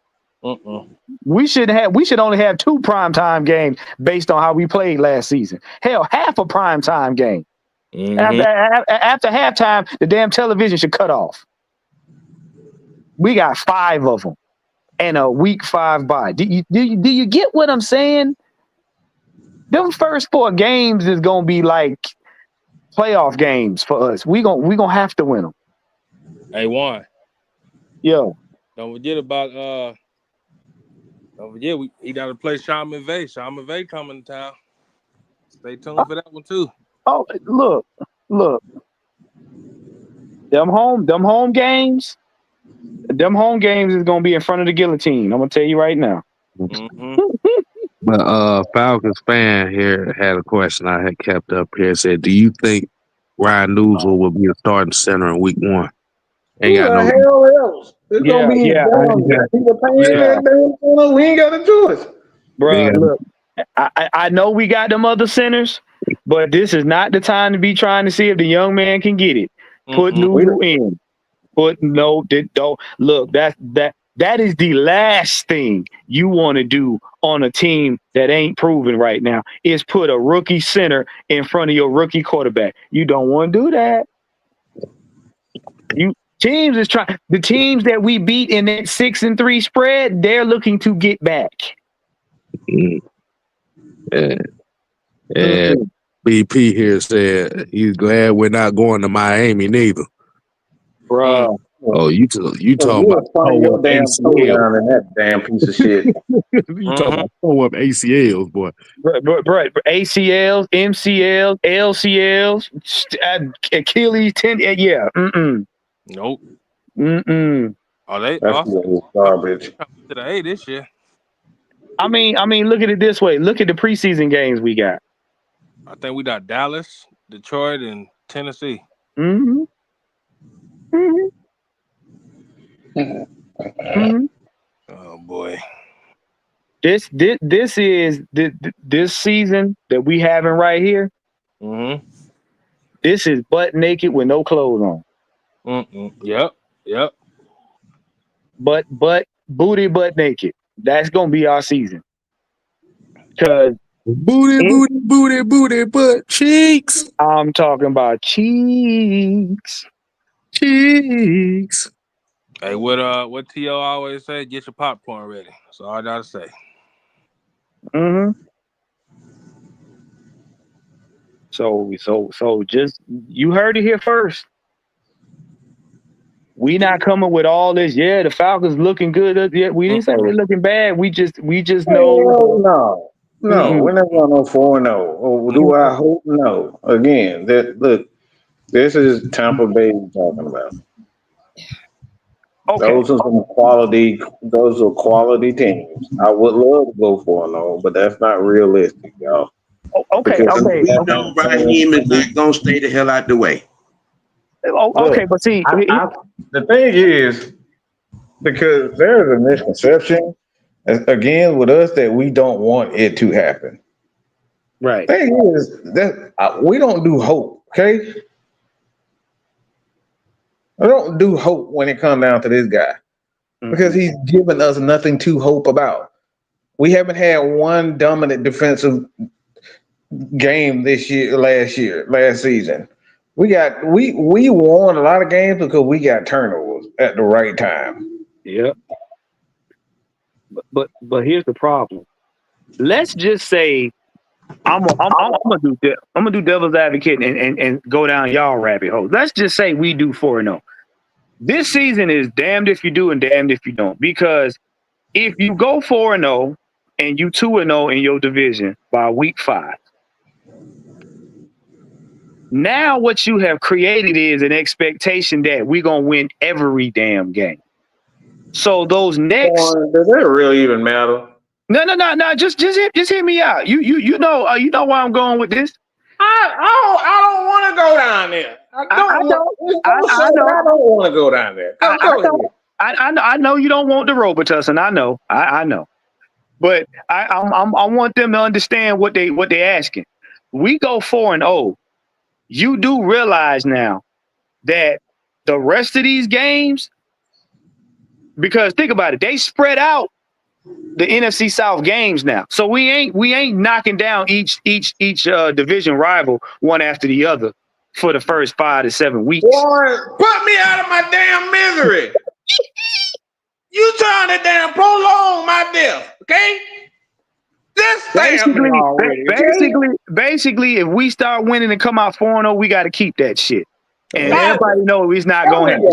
B: We should only have 2 primetime games based on how we played last season. Hell, half a primetime game. After halftime, the damn television should cut off. We got 5 of them and a week 5 bye. Do you get what I'm saying? Them first 4 games is gonna be like playoff games for us. We gonna have to win them.
F: Hey, Juan.
B: Yo,
F: don't forget he got to play Sean McVay. Sean McVay coming to town. Stay tuned for that one too.
B: Oh, look. Them home games is gonna be in front of the guillotine. I'm gonna tell you right now.
G: But Falcons fan here had a question I had kept up here. It said, do you think Ryan Newsel will be a starting center in week 1?
C: Who the hell else? It's gonna be
B: yeah.
C: We ain't got a choice.
B: Bro, look, I know we got them other centers, but this is not the time to be trying to see if the young man can get it. Put Newsel in. Don't look. That is the last thing you want to do on a team that ain't proven right now. Is put a rookie center in front of your rookie quarterback. You don't want to do that. The teams that we beat in that 6-3 spread, they're looking to get back.
G: BP here said he's glad we're not going to Miami neither.
B: Bro.
G: Oh, you talking about
C: your damn down in that damn piece of shit.
G: You talking about throw up ACLs, boy.
B: Bro, ACLs, MCLs, LCLs, Achilles tendon. Yeah.
F: Nope.
C: Oh, that's garbage.
F: To the A this year.
B: I mean, look at it this way. Look at the preseason games we got.
F: I think we got Dallas, Detroit, and Tennessee.
B: Oh
F: boy.
B: This season that we having right here. This is butt naked with no clothes on.
F: Yep.
B: But booty butt naked. That's gonna be our season. Cause
G: booty butt cheeks.
B: I'm talking about cheeks.
F: Hey, what T.O. always say? Get your popcorn ready. That's all I gotta say.
B: So just you heard it here first. We not coming with all this. Yeah, the Falcons looking good. Yeah, we didn't say they're looking bad. We just know.
C: No, we're not going no 4-0. Or do I hope? No. Again, this is Tampa Bay we're talking about.
B: Okay.
C: Those are quality teams. I would love to go 4-0, but that's not realistic, y'all.
B: Okay.
E: We know Raheem is not gonna stay the hell out the way.
B: Okay, but see,
C: the thing is, because there's a misconception again with us that we don't want it to happen.
B: Right.
C: The thing is that we don't do hope. Okay, I don't do hope when it comes down to this guy because he's given us nothing to hope about. We haven't had one dominant defensive game last season. We won a lot of games because we got turnovers at the right time.
B: Yep. But here's the problem. Let's just say I'm gonna do devil's advocate and go down y'all rabbit hole. Let's just say we do 4-0. This season is damned if you do and damned if you don't. Because if you go 4-0 and you 2-0 in your division by week 5, now what you have created is an expectation that we're gonna win every damn game. So those next
C: does that really even matter?
B: No. Just hear me out. You know why I'm going with this.
C: I don't want to go down there. I don't want to go down there.
B: I know you don't want the Robitussin. I know. But I want them to understand what they asking. We go 4-0. You do realize now that the rest of these games, because think about it, they spread out the NFC South games now. So we ain't knocking down each division rival one after the other for the first 5 to 7 weeks.
C: Boy, put me out of my damn misery. You trying to damn prolong my death, okay? Just stab me already, okay?
B: Basically, if we start winning and come out 4-0, we got to keep that shit. And
C: Oh.
B: everybody know it's not going to happen.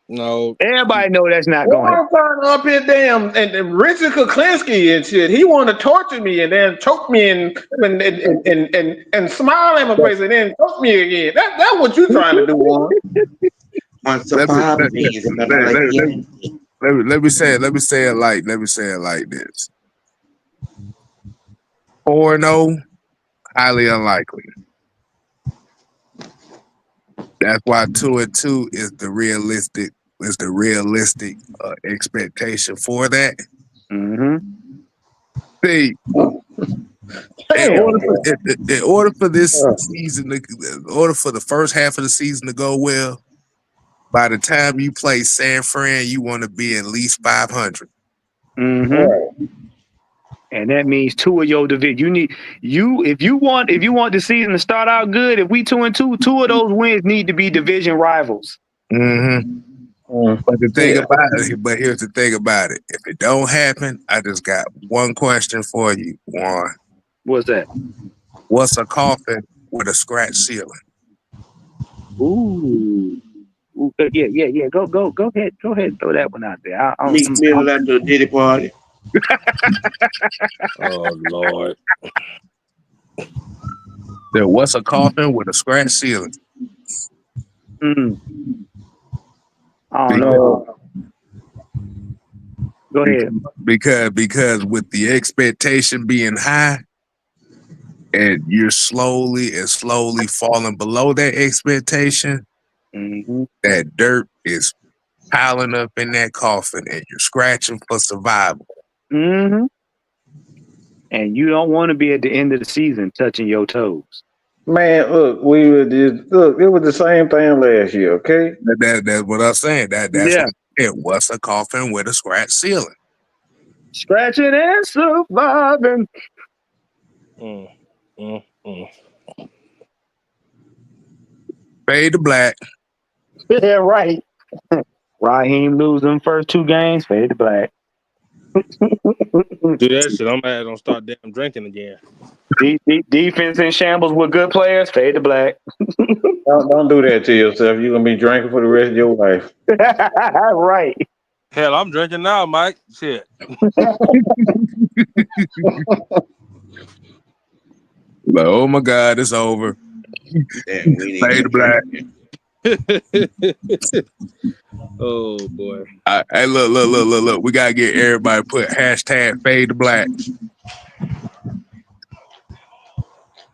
F: No.
B: Everybody know that's not going to happen.
C: Warren up his damn and Richard Kuklinski and shit. He want to torture me and then choke me and smile in my face and then choke me again. That's what you trying to do, Warren.
E: Let
G: me say it like this. 4-0, highly unlikely. That's why 2-2 is the realistic expectation for that.
B: Mm-hmm.
G: See, in order for this season, in order for the first half of the season to go well, by the time you play San Fran, you want to be at least 500.
B: Mm-hmm. Right. And that means 2 of your division. If you want the season to start out good, if we 2-2, 2 of those wins need to be division rivals.
G: Mm-hmm. But here's the thing about it. If it don't happen, I just got one question for you, Warren.
B: What's that?
G: What's a coffin with a scratch ceiling?
B: Ooh. Yeah. Go ahead. Go ahead and throw that one out there.
E: Meet Mill at the Diddy party.
F: Oh Lord.
G: What's a coffin with a scratch ceiling?
B: I don't know. Go ahead.
G: Because with the expectation being high, and you're slowly falling below that expectation, that dirt is piling up in that coffin, and you're scratching for survival.
B: Mm-hmm. And you don't want to be at the end of the season touching your toes.
C: Man, look, it was the same thing last year, okay?
G: That's what I'm saying. It was a coffin with a scratch ceiling.
B: Scratching and surviving.
G: Fade to black.
B: Yeah, right. Raheem losing first 2 games, fade to black.
F: Do that shit. I'm mad. Don't start damn drinking again.
B: Defense in shambles with good players, fade to black.
C: Don't do that to yourself. You're gonna be drinking for the rest of your life.
B: Right.
F: Hell, I'm drinking now, Mike. Shit.
G: Like, oh my God, it's over. Fade to black.
F: Oh boy.
G: Hey, look. We gotta get everybody to put hashtag fade to black.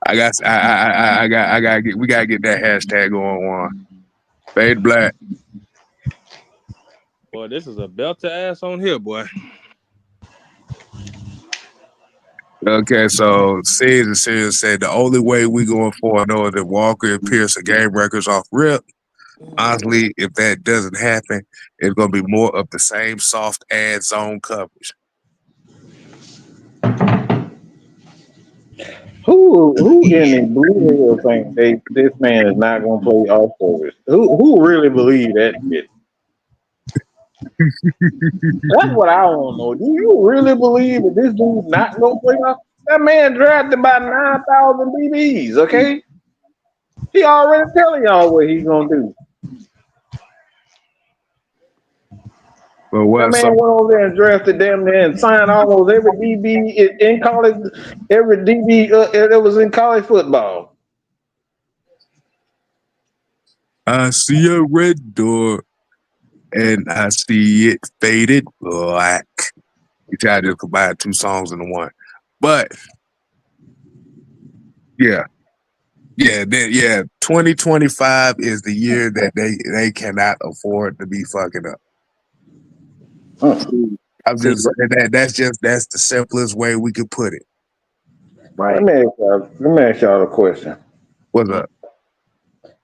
G: We gotta get that hashtag going on. Fade to black.
F: Boy, this is a belt to ass on here, boy.
G: Okay, so Caesar said the only way we going 4-0 is that Walker and Pearson game records off rip. Honestly, if that doesn't happen, it's going to be more of the same soft ad zone coverage.
C: Who in the blue hell think this man is not going to play off service? Who really believe that shit? That's what I want to know. Do you really believe that this dude's not going to play off? That man drafted by 9,000 BBs, okay? He already telling y'all what he's going to do.
G: But what,
C: that man went over there and drafted them there and signed almost every DB in college, every DB that was in college football.
G: I see a red door and I see it faded black. We tried to combine 2 songs into one. But yeah. 2025 is the year that they cannot afford to be fucking up. I'm just saying that's the simplest way we could put it.
B: Right.
C: Let me ask y'all a question.
G: What's up?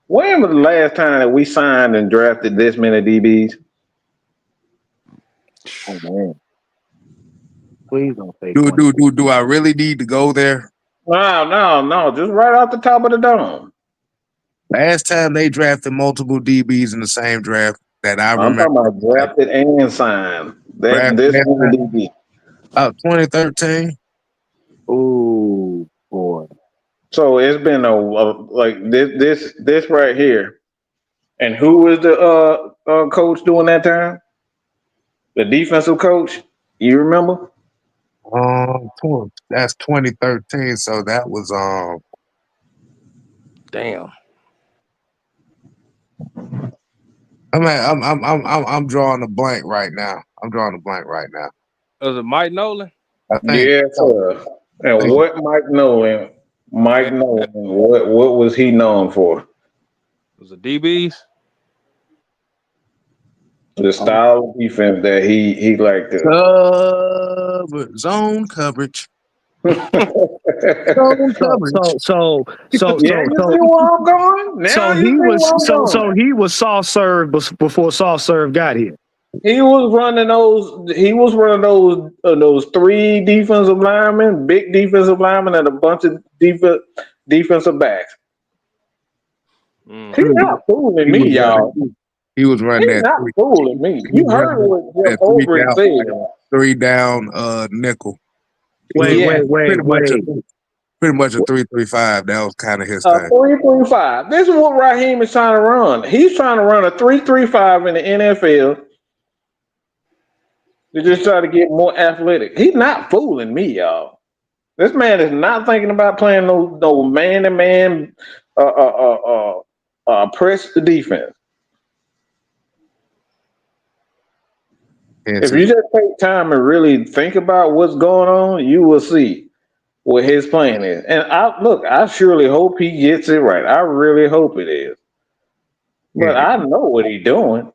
C: When was the last time that we signed and drafted this many DBs?
B: Oh man. Please don't say
G: Do I really need to go there?
C: No. Just right off the top of the dome.
G: Last time they drafted multiple DBs in the same draft that I
C: I'm
G: remember.
C: talking about drafted and signed.
G: Draft
C: This
G: last
C: many
G: time?
C: DB.
G: 2013.
B: Ooh, boy.
C: So it's been like this right here. And who was the coach during that time? The defensive coach. You remember?
G: That's 2013. So that was
F: Damn.
G: I'm drawing a blank right now.
F: Was it Mike Nolan?
G: I think.
C: Yes, sir. And what Mike Nolan, what was he known for?
F: Was it DBs?
C: The style of defense that he liked to.
G: Zone coverage.
B: So
C: Yeah, you see where I'm going? Now
B: he was soft serve before soft serve got here.
C: He was running those three defensive linemen, big defensive linemen, and a bunch of defensive backs. He's not fooling me, y'all.
G: He was running
C: He's
G: that.
C: not fooling me. You heard what Jeff Overy said.
G: 3 down nickel.
B: Wait.
G: Pretty much a 3-3-5. That was kind of his thing.
C: 3-3-5. This is what Raheem is trying to run. He's trying to run a 3-3-5 in the NFL. To just try to get more athletic. He's not fooling me, y'all. This man is not thinking about playing no man-to-man press the defense. If you just take time and really think about what's going on, you will see what his plan is. And I surely hope he gets it right. I really hope it is. But I know what he's doing.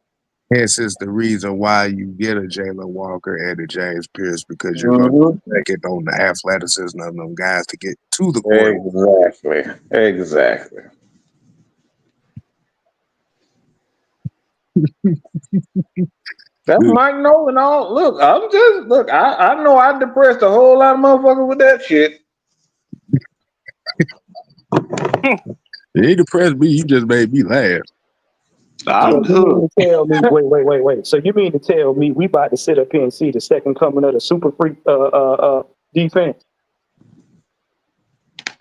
G: This is the reason why you get a Jalen Walker and a James Pierce, because you're going to get on the athleticism of them guys to get to the quarterback.
C: Exactly. That's Mike Nolan. I know I depressed a whole lot of motherfuckers with that shit.
G: You depressed me. You just made me laugh.
B: Wait. So you mean to tell me we about to sit up here and see the second coming of the super freak defense?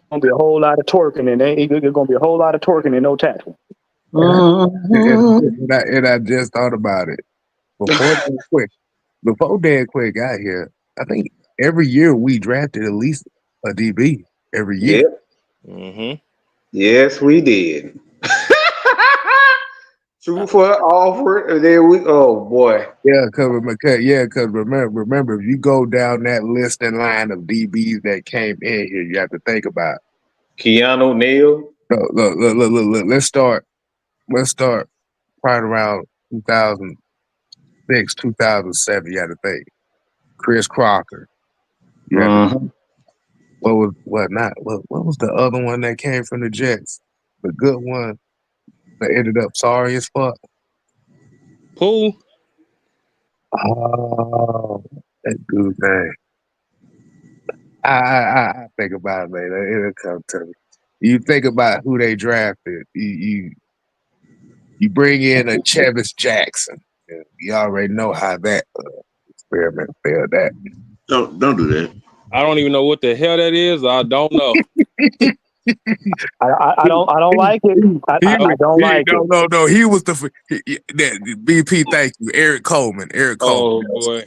B: Gonna be a whole lot of twerking and there's gonna be a whole lot of twerking and no tackling.
G: And I just thought about it before Dan Quick got here. I think every year we drafted at least a DB every year.
C: Yep. Mm-hmm. Yes, we did. Two for offer. There we. Oh boy.
G: Yeah, because remember, if you go down that list and line of DBs that came in here, you have to think about
C: Keanu Neal.
G: Look. Let's start right around 2006, 2007. You had to think. Chris Crocker. What was the other one that came from the Jets? The good one that ended up sorry as fuck.
F: Who?
G: Oh, that good thing. I think about it later. It'll come to me. You think about who they drafted. You bring in a Chevis Jackson. You already know how that experiment failed. That
E: don't do that.
F: I don't even know what the hell that is. I don't know.
B: I don't like it. I don't like it.
G: No. He was the BP. Thank you, Eric Coleman.
F: Oh boy.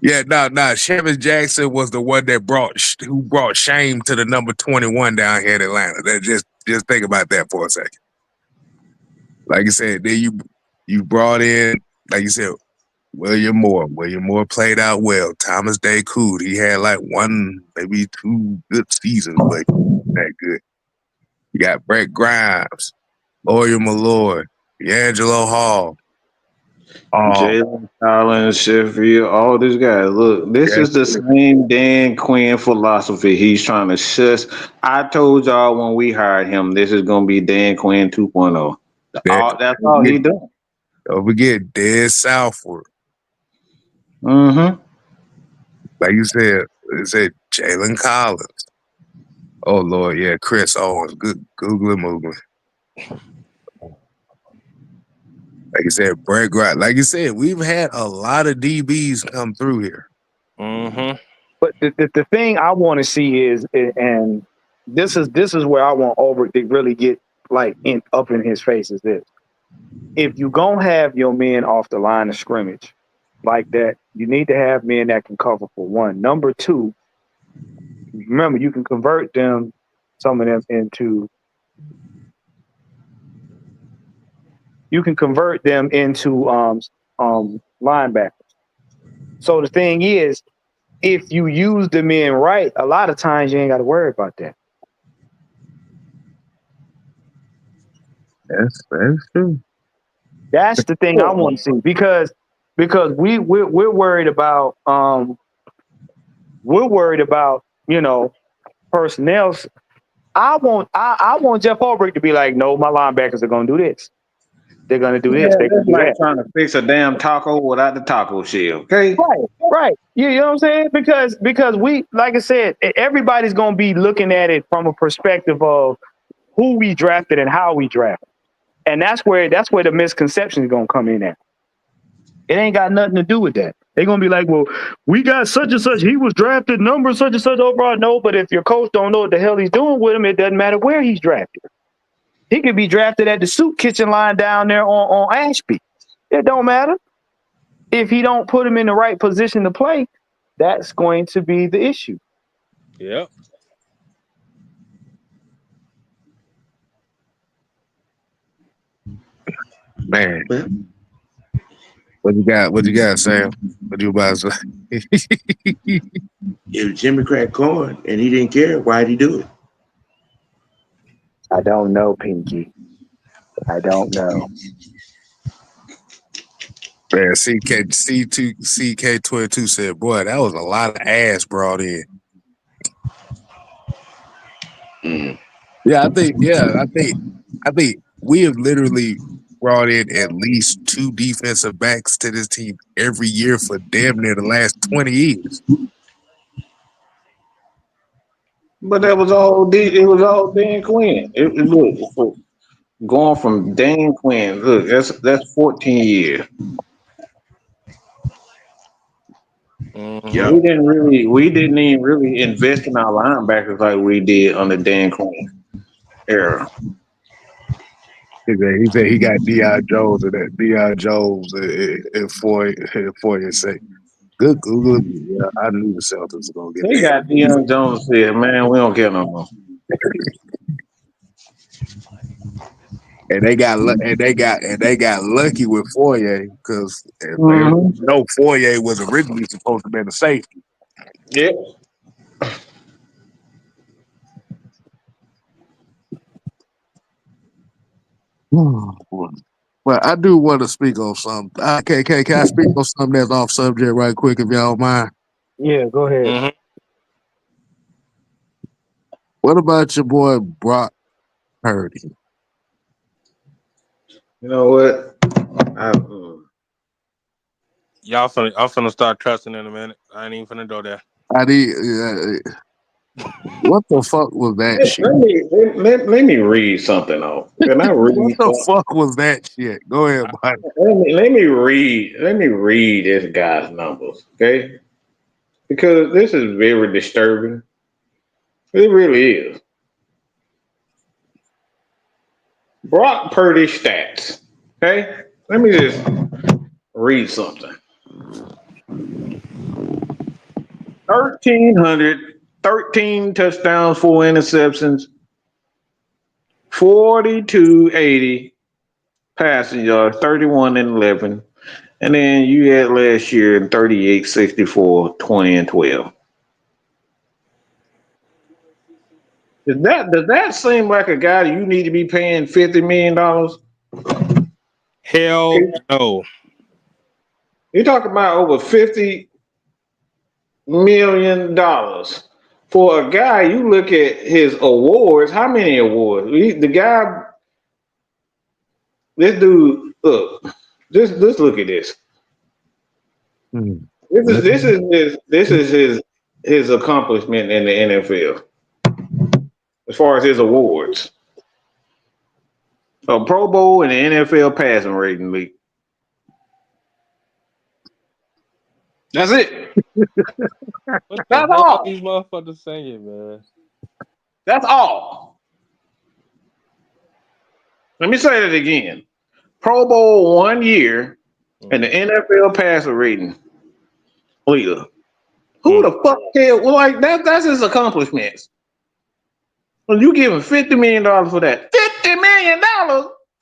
G: Yeah, Chevis Jackson was the one that brought shame to the number 21 down here in Atlanta. That just think about that for a second. Like I said, then you brought in, like you said, William Moore. William Moore played out well. Thomas Day Cood, he had like one, maybe two good seasons, but that good. You got Brett Grimes, Lawyer Malloy, D'Angelo Hall.
C: Jalen Collins, Sheffield, all these guys. Look, this
G: Yes,
C: is the same Dan Quinn philosophy. He's trying to shush. I told y'all when we hired him, this is gonna be Dan Quinn 2.0. That's all he doing.
G: don't forget dead Southward.
C: Mm-hmm.
G: Like you said, it said Jalen Collins. Oh Lord, yeah, Chris Owens. Good Googling movement. Like you said, Brett Grant. Like you said, we've had a lot of DBs come through here.
F: Mm-hmm.
B: But the thing I want to see is, and this is where I want Ulbrich to really get like up in his face, is this: if you gonna have your men off the line of scrimmage like that, you need to have men that can cover for one. Number two, remember you can convert them, some of them into linebackers. So the thing is, if you use the men right, a lot of times you ain't got to worry about that.
G: That's true.
B: That's the thing I want to see, because we're worried about personnel. I want Jeff Ulbrich to be like, no, my linebackers are gonna do this. They're gonna do this.
C: Yeah,
B: They're gonna
C: that's
B: do
C: like
B: that.
C: trying to fix a damn taco without the taco shell. Okay.
B: Right. You know what I'm saying? Because we, like I said, everybody's gonna be looking at it from a perspective of who we drafted and how we drafted. And that's where the misconception is gonna come in at. It ain't got nothing to do with that. They're gonna be like, well, we got such and such, he was drafted number such and such overall. No, but if your coach don't know what the hell he's doing with him, it doesn't matter where he's drafted. He could be drafted at the soup kitchen line down there on Ashby. It don't matter. If he don't put him in the right position to play, that's going to be the issue.
F: Yep.
G: Man. What you got, Sam? What you about to say?
E: If Jimmy cracked corn and he didn't care, why'd he do it?
B: I don't know, Pinky. I don't know.
G: Man, CK22 said, boy, that was a lot of ass brought in. Yeah, I think we have literally brought in at least 2 defensive backs to this team every year for damn near the last 20 years.
C: But that was all. It was all Dan Quinn. Look, going from Dan Quinn. Look, that's 14 years.
F: Mm-hmm.
E: Yep.
C: We didn't even really invest in our linebackers like we did under Dan Quinn era.
G: He said he got Deion Jones and that Deion Jones and Foyer say, good Google. Yeah, I knew the Celtics were gonna get
C: They got Deion Jones said, man, we don't care no more.
G: and they got lucky with Foyer because Foyer was originally supposed to be a safety.
C: Yep.
G: Well, I do want to speak on something. Can I speak on something that's off subject right quick, if y'all don't mind?
B: Yeah, go ahead.
F: Mm-hmm.
G: What about your boy Brock Purdy?
C: You know what?
F: I'm finna start trusting in a minute. I ain't even finna go there.
G: What the fuck was that shit?
C: Let me read something off. Can I read?
G: What the fuck was that shit? Go ahead, buddy.
C: Let me read this guy's numbers, okay? Because this is very disturbing. It really is. Brock Purdy stats. Okay? Let me just read something. 13 touchdowns, 4 interceptions, 4280 passing yards, 31 and 11. And then you had last year in 38, 64, 20 and 12. Does that seem like a guy that you need to be paying $50 million?
F: Hell no.
C: You're talking about over $50 million for a guy. You look at his awards. How many awards? The guy, this dude. Look, just look at this.
G: Hmm.
C: This is his accomplishment in the NFL as far as his awards. A Pro Bowl and the NFL passing rating league. That's it.
F: What the
C: That's
F: hell are
C: all.
F: these motherfuckers saying, man?
C: That's all. Let me say that again. Pro Bowl 1 year and the NFL passer rating leader. Who the fuck cares? Well, like that's his accomplishments. Well, you giving $50 million for that. $50 million?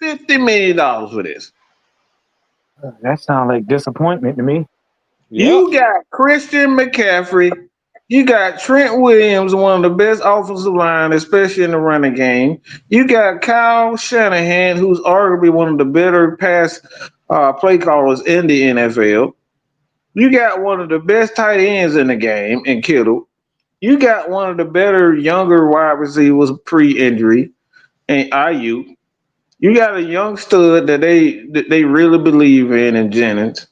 C: $50 million for this.
B: That sounds like disappointment to me.
F: Yep.
C: You got Christian McCaffrey. You got Trent Williams, one of the best offensive line, especially in the running game. You got Kyle Shanahan, who's arguably one of the better pass play callers in the NFL. You got one of the best tight ends in the game in Kittle. You got one of the better younger wide receivers pre-injury in IU. You got a young stud that they really believe in Jennings,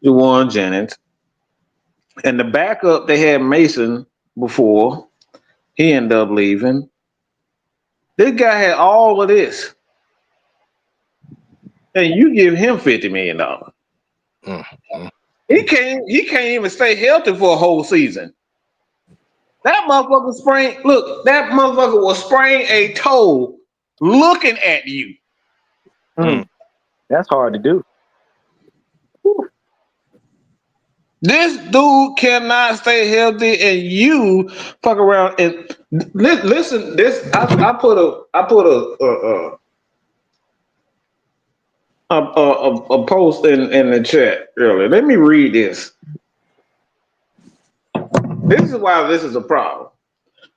C: Juwan Jennings. And the backup, they had Mason before. He ended up leaving. This guy had all of this. And you give him $50 million. He can't even stay healthy for a whole season. That motherfucker that motherfucker will sprain a toe looking at you.
B: That's hard to do.
C: This dude cannot stay healthy, and you fuck around and listen. I put a post in the chat earlier. Let me read this. This is why this is a problem.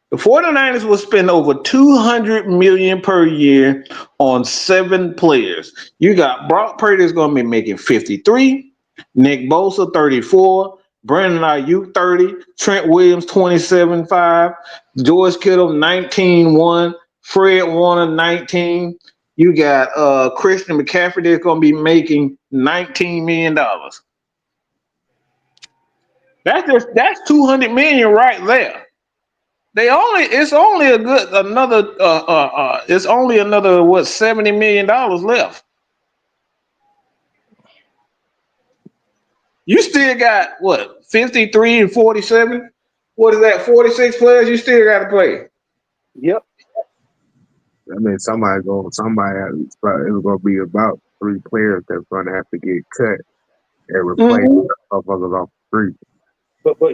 C: The 49ers will spend over $200 million per year on 7 players. You got Brock Purdy's going to be making 53, Nick Bosa 34, Brandon Ayuk 30, Trent Williams 27.5, George Kittle 19.1, Fred Warner 19. You got Christian McCaffrey that's going to be making $19 million. That's $200 million right there. It's only another what $70 million left. You still got what 53 and 47? What is that? 46 players you still got to play.
B: Yep.
G: I mean, it's gonna be about 3 players that's gonna have to get cut and replaced with motherfuckers off the street.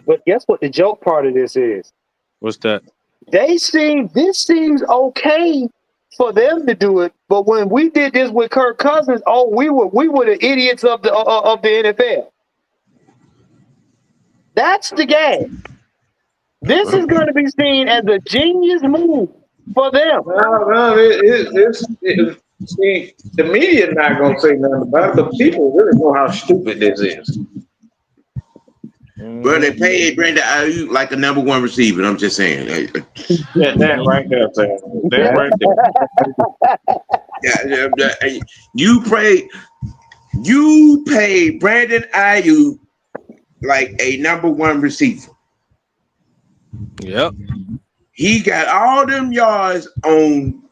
B: But guess what the joke part of this is?
F: What's that?
B: This seems okay for them to do it, but when we did this with Kirk Cousins, we were the idiots of the NFL. That's the game. This is going to be seen as a genius move for them.
C: See, the media not going to say nothing about it, but people really know how stupid this is.
E: Bro, they paid Brandon Ayuk like a number 1 receiver. I'm just saying.
C: That right there, Sam. That right there.
E: Yeah, you paid Brandon Ayuk like a number 1 receiver.
F: Yep.
E: He got all them yards on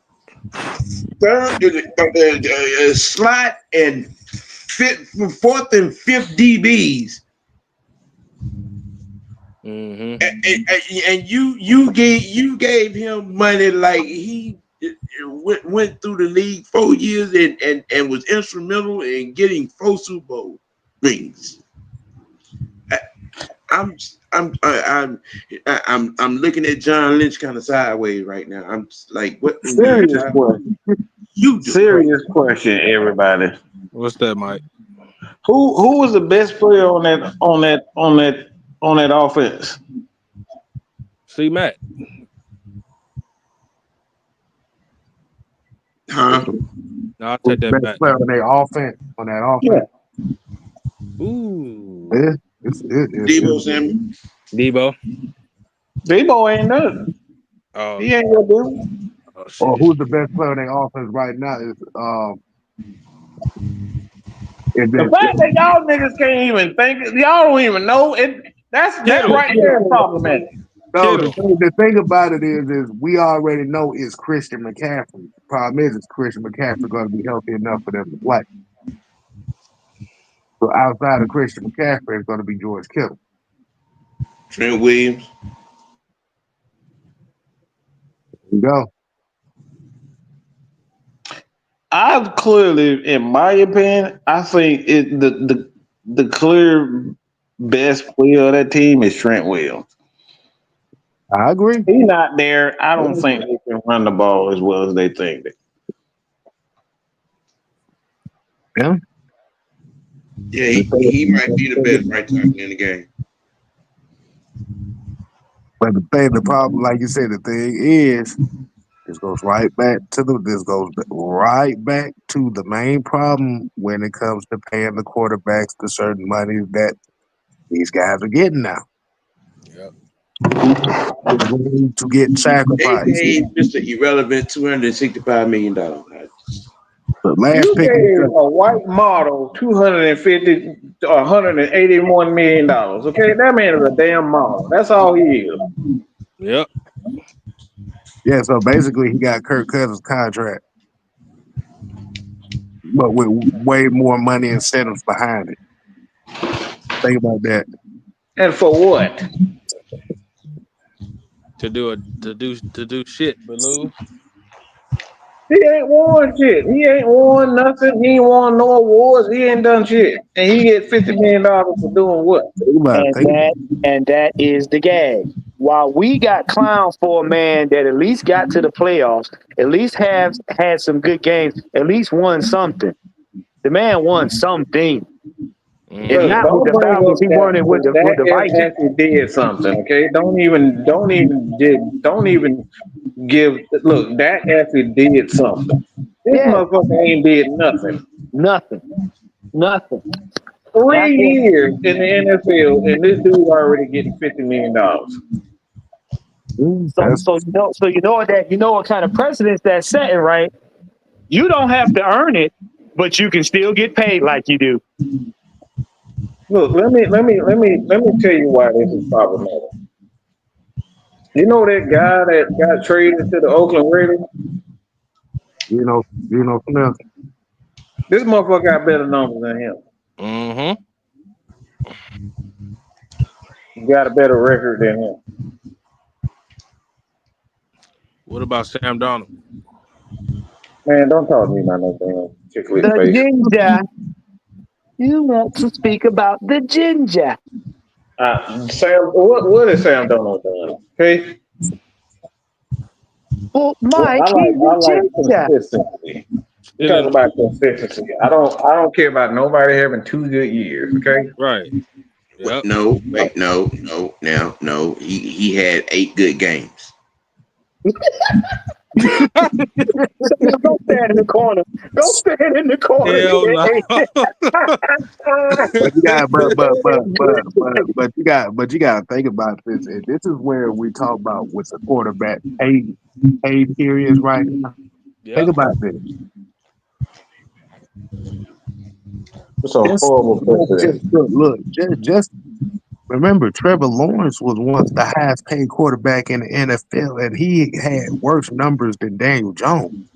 E: slot and 4th and 5th DBs. And you gave him money like he went through the league 4 years and was instrumental in getting 4 Super Bowl rings. I'm looking at John Lynch kind of sideways right now. I'm just like, what?
C: Serious question. Serious question, everybody.
F: What's that, Mike?
C: Who was the best player on that offense?
F: C Mac.
E: Huh?
F: No, I'll take that
G: Best
F: back.
G: player on that offense.
C: Yeah.
F: Ooh.
E: Debo Samuel.
F: Debo.
C: Debo ain't nothing.
F: Oh,
C: He ain't gonna do.
F: oh
D: Or
F: shit.
D: who's the best player in their offense right now is
C: The fact that y'all niggas can't even think, y'all don't even know it. That
F: Kittle.
C: right there is problematic.
D: no,
F: Kittle.
D: the thing about it is we already know it's Christian McCaffrey. The problem is Christian McCaffrey going to be healthy enough for them to play. So outside of Christian McCaffrey, it's going to be George Kittle.
E: Trent Williams.
D: There you go.
C: I've clearly, in my opinion, I think the clear best player of that team is Trent Williams.
D: I agree.
C: He's not there. I don't think they can run the ball as well as they think.
D: Yeah.
E: Yeah, he might be the best right tackle in the game.
D: But the problem, like you said, the thing is, this goes right back to the main problem when it comes to paying the quarterbacks the certain money that these guys are getting now.
F: Yep.
D: To get
E: They
D: sacrificed.
E: paid Mr. Irrelevant $265 million.
D: The last
C: You
D: pick,
C: gave a white model 250 or 181 million dollars. Okay, that man is a damn model. That's all he is.
F: Yep.
D: yeah. So basically, he got Kirk Cousins' contract, but with way more money incentives behind it. Think about that.
C: And for what?
F: To do shit, but lose.
C: He ain't won shit. He ain't won nothing. He ain't won no awards. He ain't done shit. And he get $50 million for doing what?
D: Think about it.
B: And that is the gag. While we got clowned for a man that at least got to the playoffs, at least have had some good games, at least won something. The man won something. If
C: Look,
B: not with
C: don't
B: the
C: bring
B: Falcons,
C: up
B: he won it with the
C: that
B: Vikings.
C: actually did something. Okay, don't even give. Look, that actually did something. This
B: Yeah,
C: motherfucker ain't did nothing.
B: nothing. Nothing. Not
C: 3 years in the NFL, and this dude already getting $50 million.
B: you know what kind of precedence that's setting, right? You don't have to earn it, but you can still get paid like you do.
C: Look, let me tell you why this is problematic. You know that guy that got traded to the Oakland Raiders?
D: Smith.
C: This motherfucker got better numbers than him.
F: Mm-hmm.
C: He got a better record than him.
F: What about Sam Donald?
C: Man, don't talk to me about no damn chiclet
B: The
C: face.
B: ginger. You want to speak about the ginger.
C: Sam, what is Sam Donald done? Okay,
B: Well,
C: well,
B: Mike, he's
C: I
B: a
C: like
B: ginger.
C: consistency. We
F: Still
C: talk
F: in
C: about consistency. I don't care about nobody having 2 good years. Okay,
F: right.
E: Wait,
F: Yep.
E: no. No. He had 8 good games.
B: Sam, don't stand in the corner. Don't stand in the corner.
F: Hell no.
D: But you got, but you got to think about this. And this is where we talk about with the quarterback pay periods right now. Think
F: Yep.
D: about this.
C: it's a
D: Just
C: horrible precedent.
D: just remember, Trevor Lawrence was once the highest paid quarterback in the NFL, and he had worse numbers than Daniel Jones.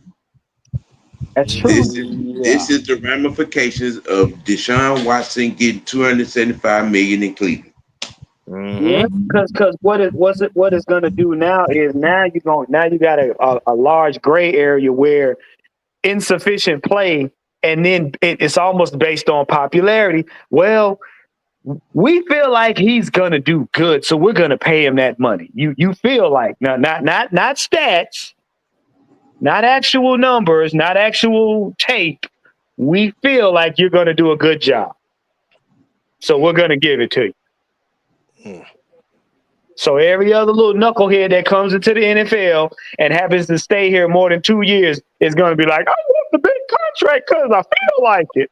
B: That's true.
E: This is the ramifications of Deshaun Watson getting $275 million in Cleveland.
B: Yeah,
F: Mm-hmm.
B: because what it's going to do now is now you got a large gray area where insufficient play, and then it's almost based on popularity. Well, we feel like he's gonna do good, so we're gonna pay him that money. You feel like not stats, not actual numbers, not actual tape. We feel like you're gonna do a good job, so we're gonna give it to you.
F: Mm.
B: So every other little knucklehead that comes into the NFL and happens to stay here more than 2 years is gonna be like, I want the big contract because I feel like it.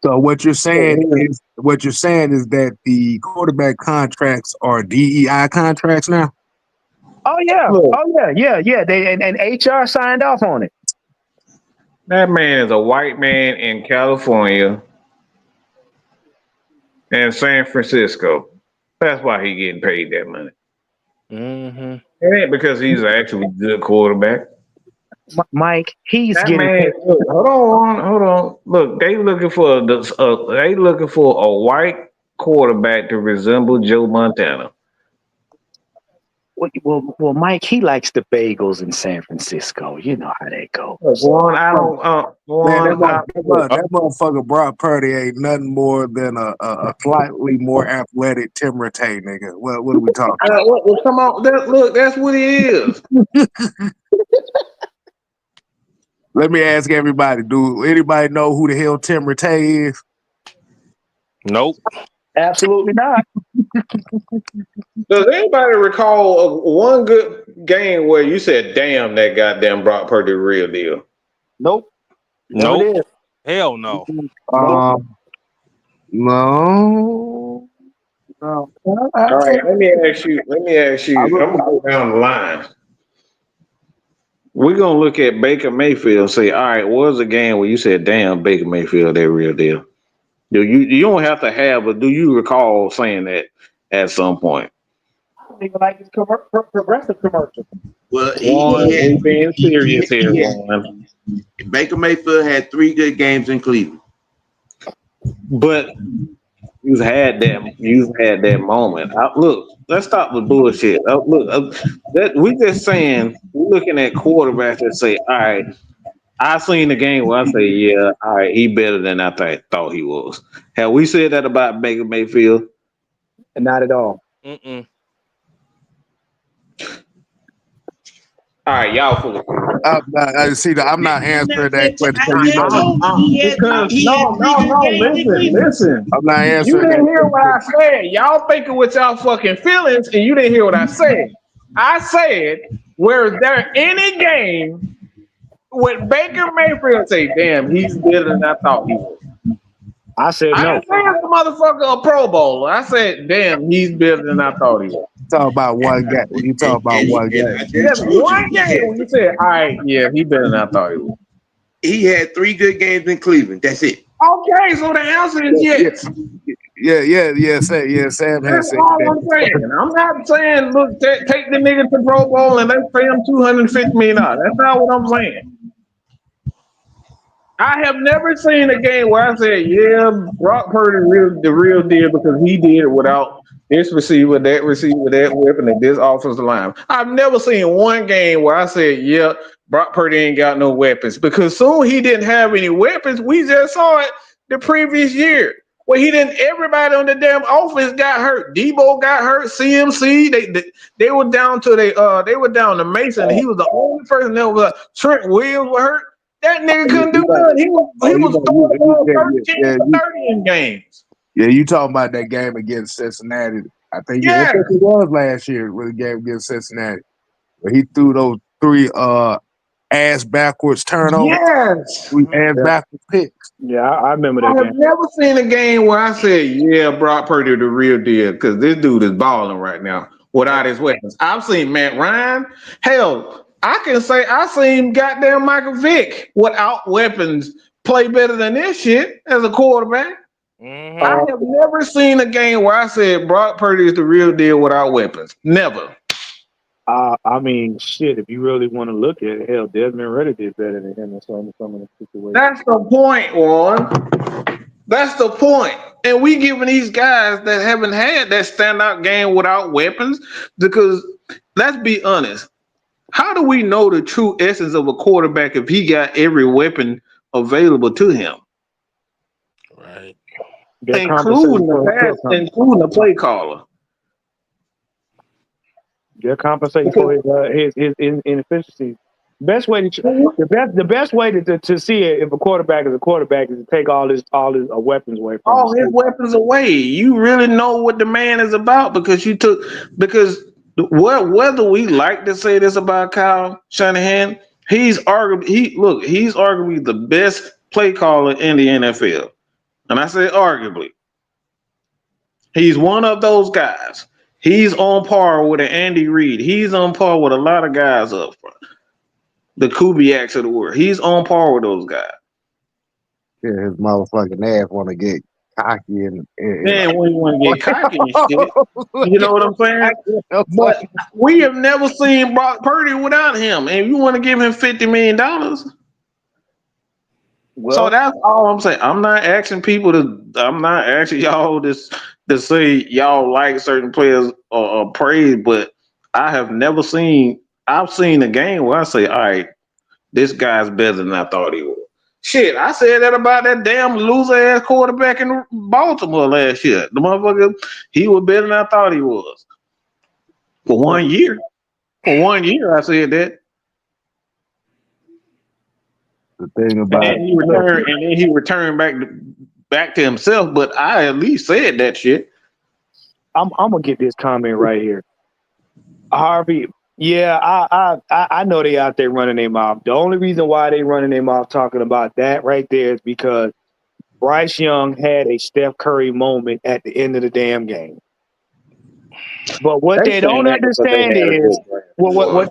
G: So what you're saying is that the quarterback contracts are DEI contracts now.
B: Oh yeah,
C: Look,
B: yeah. They and HR signed off on it.
C: that man is a white man in California and San Francisco. That's why he getting paid that money.
F: Mm-hmm.
C: It ain't because he's actually a good quarterback.
B: Mike, he's
C: That
B: getting
C: man, look, hold on. Look, they looking for a white quarterback to resemble Joe Montana.
B: well, Mike, he likes the bagels in San Francisco. You know how that goes.
C: Look, Juan, I don't.
G: Man,
C: Juan,
G: that motherfucker Brock Purdy ain't nothing more than a slightly more athletic Tim Rattay, nigga. What are we talking about?
C: well, come on. Look, that's what he is.
G: Let me ask everybody, do anybody know who the hell Tim Rattay is?
F: Nope.
B: Absolutely not.
C: Does anybody recall one good game where you said, "Damn, that goddamn Brock Purdy the real deal"?
B: Nope. Never
F: Nope.
B: did.
F: Hell no.
G: No.
C: All right, let me ask you. I'm gonna go down the line. We're gonna look at Baker Mayfield and say, all right, what was a game where you said, damn, Baker Mayfield, that real deal? You don't have to have, but do you recall saying that at some point?
B: Even like his progressive commercial.
E: Well,
C: We're being serious here, Juan.
E: Baker Mayfield had 3 good games in Cleveland.
C: But you've had that moment. Look, let's stop the bullshit. We just saying we're looking at quarterbacks that say, all right, I seen the game where I say, yeah, all right, he better than I thought he was. Have we said that about Baker Mayfield?
B: Not at all.
F: Mm-mm.
C: All right, y'all full of
G: I'm not answering that question.
C: Listen.
G: I'm not
C: You
G: answering
C: didn't
G: that
C: hear what I said. Y'all thinking with y'all fucking feelings, and you didn't hear what I said. I said, were there any game with Baker Mayfield say, damn, he's better than I thought he was?
B: I said
C: I
B: no.
C: didn't say the motherfucker a Pro Bowler. I said, damn, he's better than I thought he was.
G: Talk about one game. You talk about one game.
C: That's one game when you said, all right, yeah, he better than I thought he was.
E: He had 3 good games in Cleveland. That's it.
C: Okay, so the answer is yes.
G: Sam has
C: That's
G: said
C: all
G: that.
C: I'm saying. I'm not saying, look, take the nigga to Pro Bowl and let's pay him $250 million. That's not what I'm saying. I have never seen a game where I said, yeah, Brock Purdy the real deal because he did it without this receiver, that weapon, and this offensive line. I've never seen one game where I said, yeah, Brock Purdy ain't got no weapons because soon he didn't have any weapons. We just saw it the previous year. Well, everybody on the damn offense got hurt. Debo got hurt. CMC, they were down to Mason. And he was the only person that was Trent Williams was hurt. That nigga couldn't do nothing. He was throwing 13 for 30 in games.
G: Yeah, you talking about that game against Cincinnati. I think it was last year with the game against Cincinnati. Where he threw those 3 ass backwards turnovers.
C: Yes.
G: 3 ass backwards picks.
B: Yeah, I remember that
C: I
B: game.
C: have never seen a game where I said, yeah, Brock Purdy the real deal because this dude is balling right now without his weapons. I've seen Matt Ryan. Hell, I can say I seen goddamn Michael Vick without weapons play better than this shit as a quarterback.
F: Mm-hmm.
C: I have never seen a game where I said Brock Purdy is the real deal without weapons. Never.
B: I mean, shit, if you really want to look at it, hell, Desmond Ritter did better than him in some of the situations.
C: That's the point, Warren. That's the point. And we giving these guys that haven't had that standout game without weapons because let's be honest. How do we know the true essence of a quarterback if he got every weapon available to him?
F: Right.
C: Including the play caller.
B: They're compensating for his inefficiencies. Best way the best way to see it if a quarterback is a quarterback is to take all his weapons away from
C: all his weapons away. You really know what the man is about because whether we like to say this about Kyle Shanahan, he's arguably the best play caller in the NFL. and I said arguably, he's one of those guys. He's on par with an Andy Reid. He's on par with a lot of guys up front. The Kubiaks of the world. He's on par with those guys.
G: Yeah, his motherfucking ass want to get cocky and
C: Man, when you want to get cocky and shit, you know what I'm saying? But we have never seen Brock Purdy without him. And you want to give him $50 million?
B: Well,
C: So that's all I'm saying. I'm not asking y'all to say y'all like certain players or praise, but I've seen a game where I say, all right, this guy's better than I thought he was. Shit, I said that about that damn loser ass quarterback in Baltimore last year. The motherfucker, he was better than I thought he was. For 1 year. For 1 year, I said that.
G: the thing
C: And
G: about
C: then he returned back to himself, but I at least said that shit.
B: I'm gonna get this comment right here. Harvey, yeah, I know they out there running their mouth. The only reason why they running their mouth talking about that right there is because Bryce Young had a Steph Curry moment at the end of the damn game. But what they don't understand is what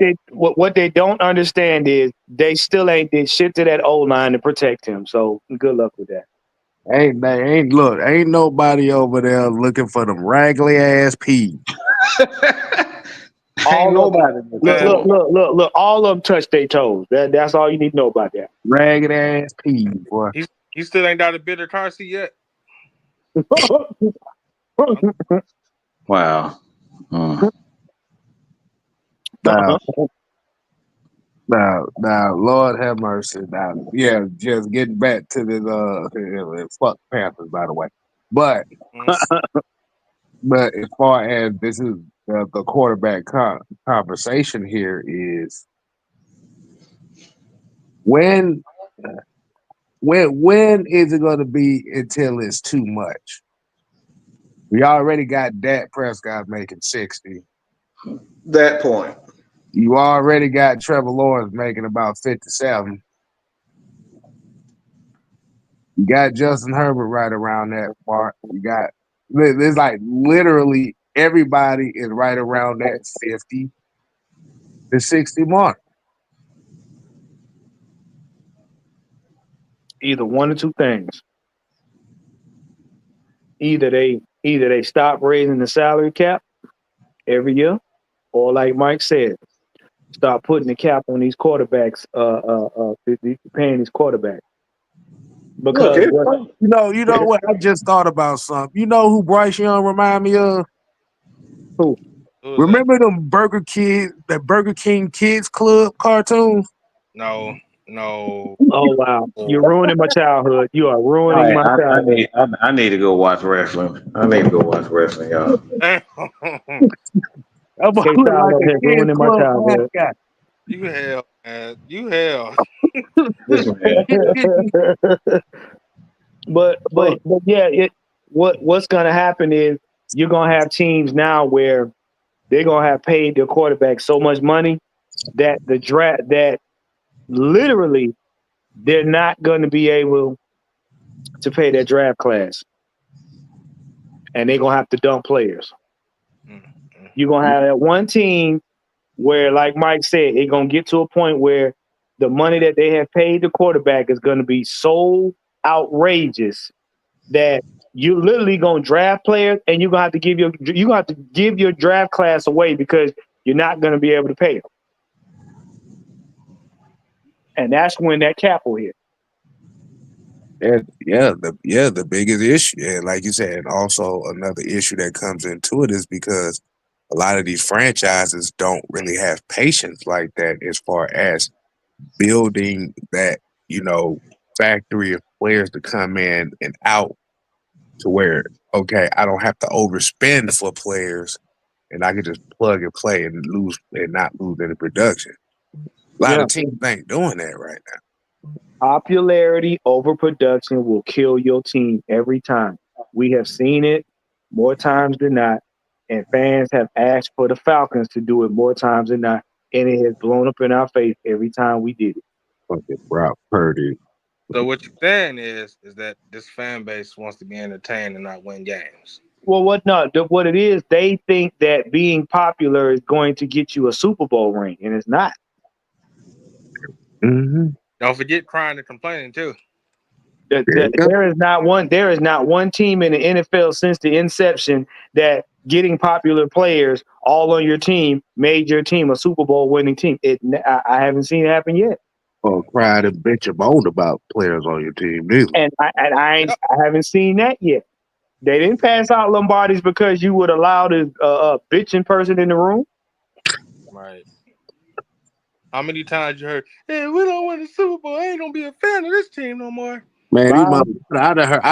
B: they don't understand is they still ain't did shit to that old line to protect him. So good luck with that.
G: ain't nobody over there looking for them raggedy ass peas.
C: Ain't nobody.
B: Look, all of them touch their toes. That's all you need to know about that.
G: Ragged ass peas, boy.
F: He still ain't got a bitter car seat yet.
C: Wow.
G: Now, Lord have mercy. Now, yeah, just getting back to this, fuck Panthers, by the way. But as far as this is the quarterback conversation here is when is it going to be until it's too much? We already got Dak Prescott making 60.
C: That point.
G: You already got Trevor Lawrence making about 57. You got Justin Herbert right around that mark. There's like literally everybody is right around that 50 to 60 mark.
B: Either one or two things. Either they stop raising the salary cap every year, or like Mike said, start putting the cap on these quarterbacks, paying these quarterbacks. Because
G: you know what? I just thought about something. You know who Bryce Young remind me of?
B: Who?
G: Remember them Burger King Kids Club cartoons?
F: No.
B: Oh wow, you're ruining my childhood. You are ruining my childhood.
C: I need to go watch wrestling. I need to go watch wrestling, y'all.
G: I'm
B: K
G: look
B: Town
G: like
B: over
G: a
B: here
G: Kids
B: ruining my
G: Club
B: childhood.
G: mascot.
F: You hell, man. You hell.
C: Listen, man.
B: but yeah, what's gonna happen is you're gonna have teams now where they're gonna have paid their quarterback so much money that the draft that literally they're not gonna be able to pay their draft class. And they're gonna have to dump players. You're gonna have that one team where, like Mike said, it's gonna get to a point where the money that they have paid the quarterback is gonna be so outrageous that you literally gonna draft players and you're gonna have to give your draft class away because you're not gonna be able to pay them. And that's when that cap will hit.
G: The biggest issue, and like you said, and also another issue that comes into it is because a lot of these franchises don't really have patience like that as far as building that, factory of players to come in and out to where, okay, I don't have to overspend for players and I can just plug and play and not lose any production. A lot of teams ain't doing that right now.
B: Popularity over production will kill your team every time. We have seen it more times than not, and fans have asked for the Falcons to do it more times than not, and it has blown up in our face every time we did it.
G: Fucking Brock Purdy.
F: So what you're saying is that this fan base wants to be entertained and not win games.
B: Well, what it is, they think that being popular is going to get you a Super Bowl ring, and it's not.
G: Mm-hmm.
F: Don't forget crying and complaining too.
B: There is not one team in the NFL since the inception that getting popular players all on your team made your team a Super Bowl winning team. I haven't seen it happen yet.
G: Or cry and bitch and moan about players on your team, neither.
B: And I haven't seen that yet. They didn't pass out Lombardis because you would allow the bitching person in the room.
F: Right. How many times you heard, "Hey, we don't win the Super Bowl. I ain't gonna be a fan of this team no more."
G: Man, I done heard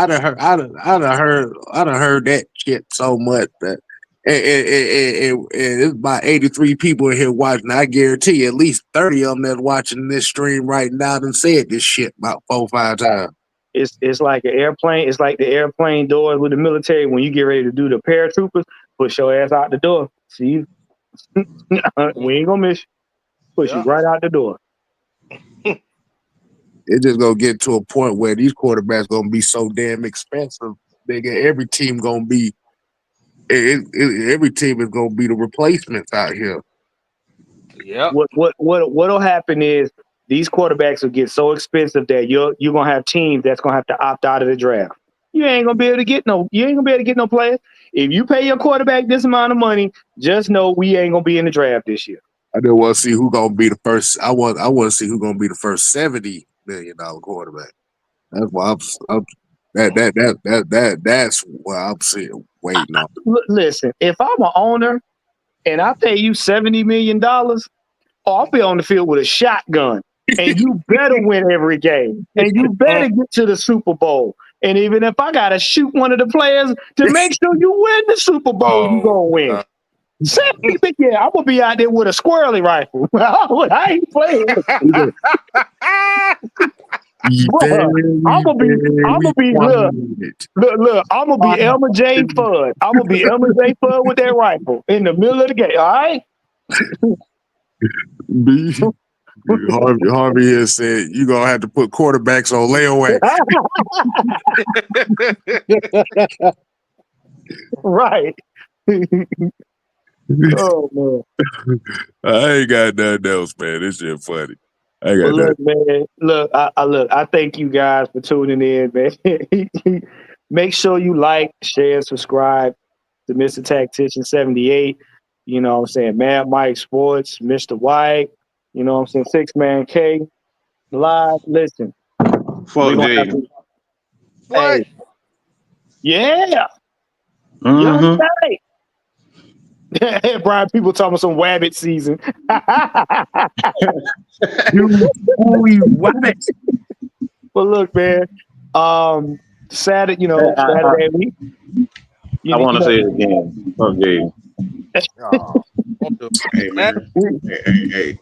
G: that shit so much that and it's about 83 people in here watching. I guarantee you at least 30 of them that's watching this stream right now done said this shit about 4 or 5 times.
B: It's like an airplane. It's like the airplane doors with the military. When you get ready to do the paratroopers, push your ass out the door. See, we ain't gonna miss you. Push you right out the door.
G: It's just gonna get to a point where these quarterbacks gonna be so damn expensive. Every team gonna be. Every team is gonna be the replacements out here.
F: Yeah.
B: What'll happen is these quarterbacks will get so expensive that you're gonna have teams that's gonna have to opt out of the draft. You ain't gonna be able to get no players. If you pay your quarterback this amount of money, just know we ain't gonna be in the draft this year.
G: I just want to see who gonna be the first. I want to see who gonna be the first $70 million quarterback. That's why that's what I'm saying. Waiting on.
B: Listen, if I'm an owner and I pay you $70 million, I'll be on the field with a shotgun, and you better win every game, and you better get to the Super Bowl. And even if I gotta shoot one of the players to make sure you win the Super Bowl, you gonna win. Yeah, I'm gonna be out there with a squirrely rifle. I ain't playing. I'm gonna be Elmer J. Fudd. I'm gonna be Elmer J. Fudd with that rifle in the middle of the game. All right.
G: Harvey has said you're gonna have to put quarterbacks on layaway.
B: Right. Oh man.
G: I ain't got nothing else, man. This shit funny.
B: Look, man. I thank you guys for tuning in, man. Make sure you like, share, subscribe to Mr. Tactician 78. You know what I'm saying? Mad Mike Sports, Mr. White. You know what I'm saying? 6-Man K. Live. Listen.
C: Fuck Jay.
B: Hey. Yeah.
C: Mm-hmm.
B: Brian, people talking about some wabbit season. Well, look, man. Saturday week.
C: I want to say it again. Fuck Jay.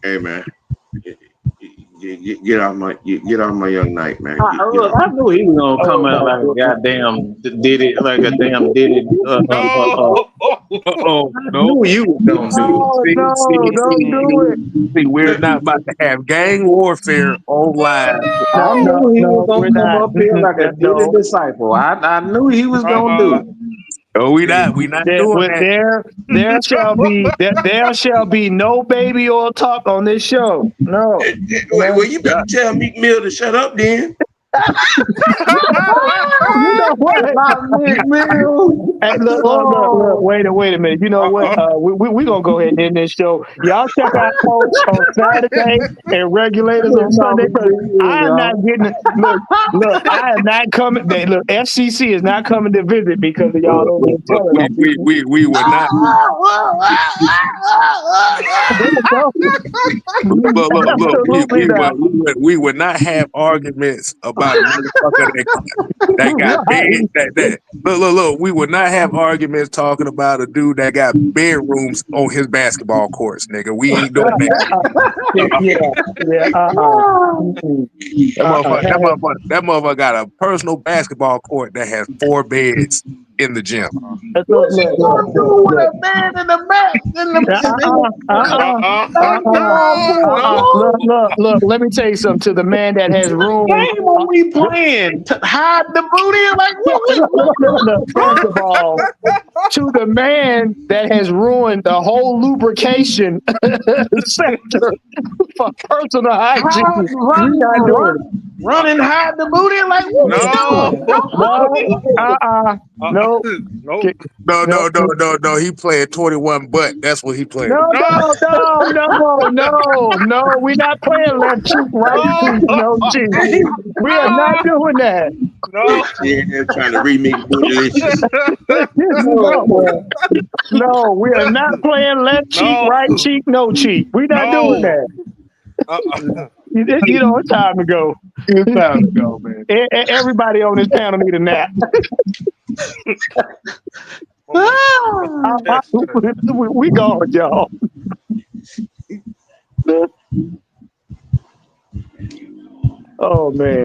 E: Hey man. Get off my young knight, man.
C: I knew he was gonna come out like a goddamn did it. I knew you was gonna do it.
B: Don't do it.
G: See, we're not about to have gang warfare online.
C: I knew he was gonna come up here like a did disciple. I knew he was gonna do it.
G: No, we not doing that.
B: There shall be no baby oil talk on this show. No.
E: Well, you better tell Meek Mill to shut up then.
B: You know what? Hey, look, wait a minute. You know what? We're going to go ahead and end this show. Y'all check out Coach on Saturday and Regulators on Sunday. I am not getting look, I am not coming. Look, FCC is not coming to visit because of y'all don't even tell it.
G: We would not. Look, we would not have arguments about a motherfucker that got bed. Look. We would not have arguments talking about a dude that got bedrooms on his basketball courts, nigga. We ain't doing that. That motherfucker got a personal basketball court that has 4 beds in the gym.
C: What you gonna do with a man in the back?
B: Look. Let me tell you something. To the man that has room.
C: Game are we playing? To hide the booty? Like what?
B: First of all, to the man that has ruined the whole lubrication sector for personal hygiene.
C: Run and hide the booty? Like what we doing?
B: No.
G: He playing 21 butt. That's what he playing.
B: No. We're not playing left cheek, right cheek, no cheek. We are not doing that.
F: No.
E: Yeah, they're trying to remix Bootylicious.
B: No, we are not playing left cheek, right cheek, no cheek. We're not doing that. You know, it's time to go.
D: It's time to go, man.
B: Everybody on this panel need a nap. We gone, y'all. Oh man.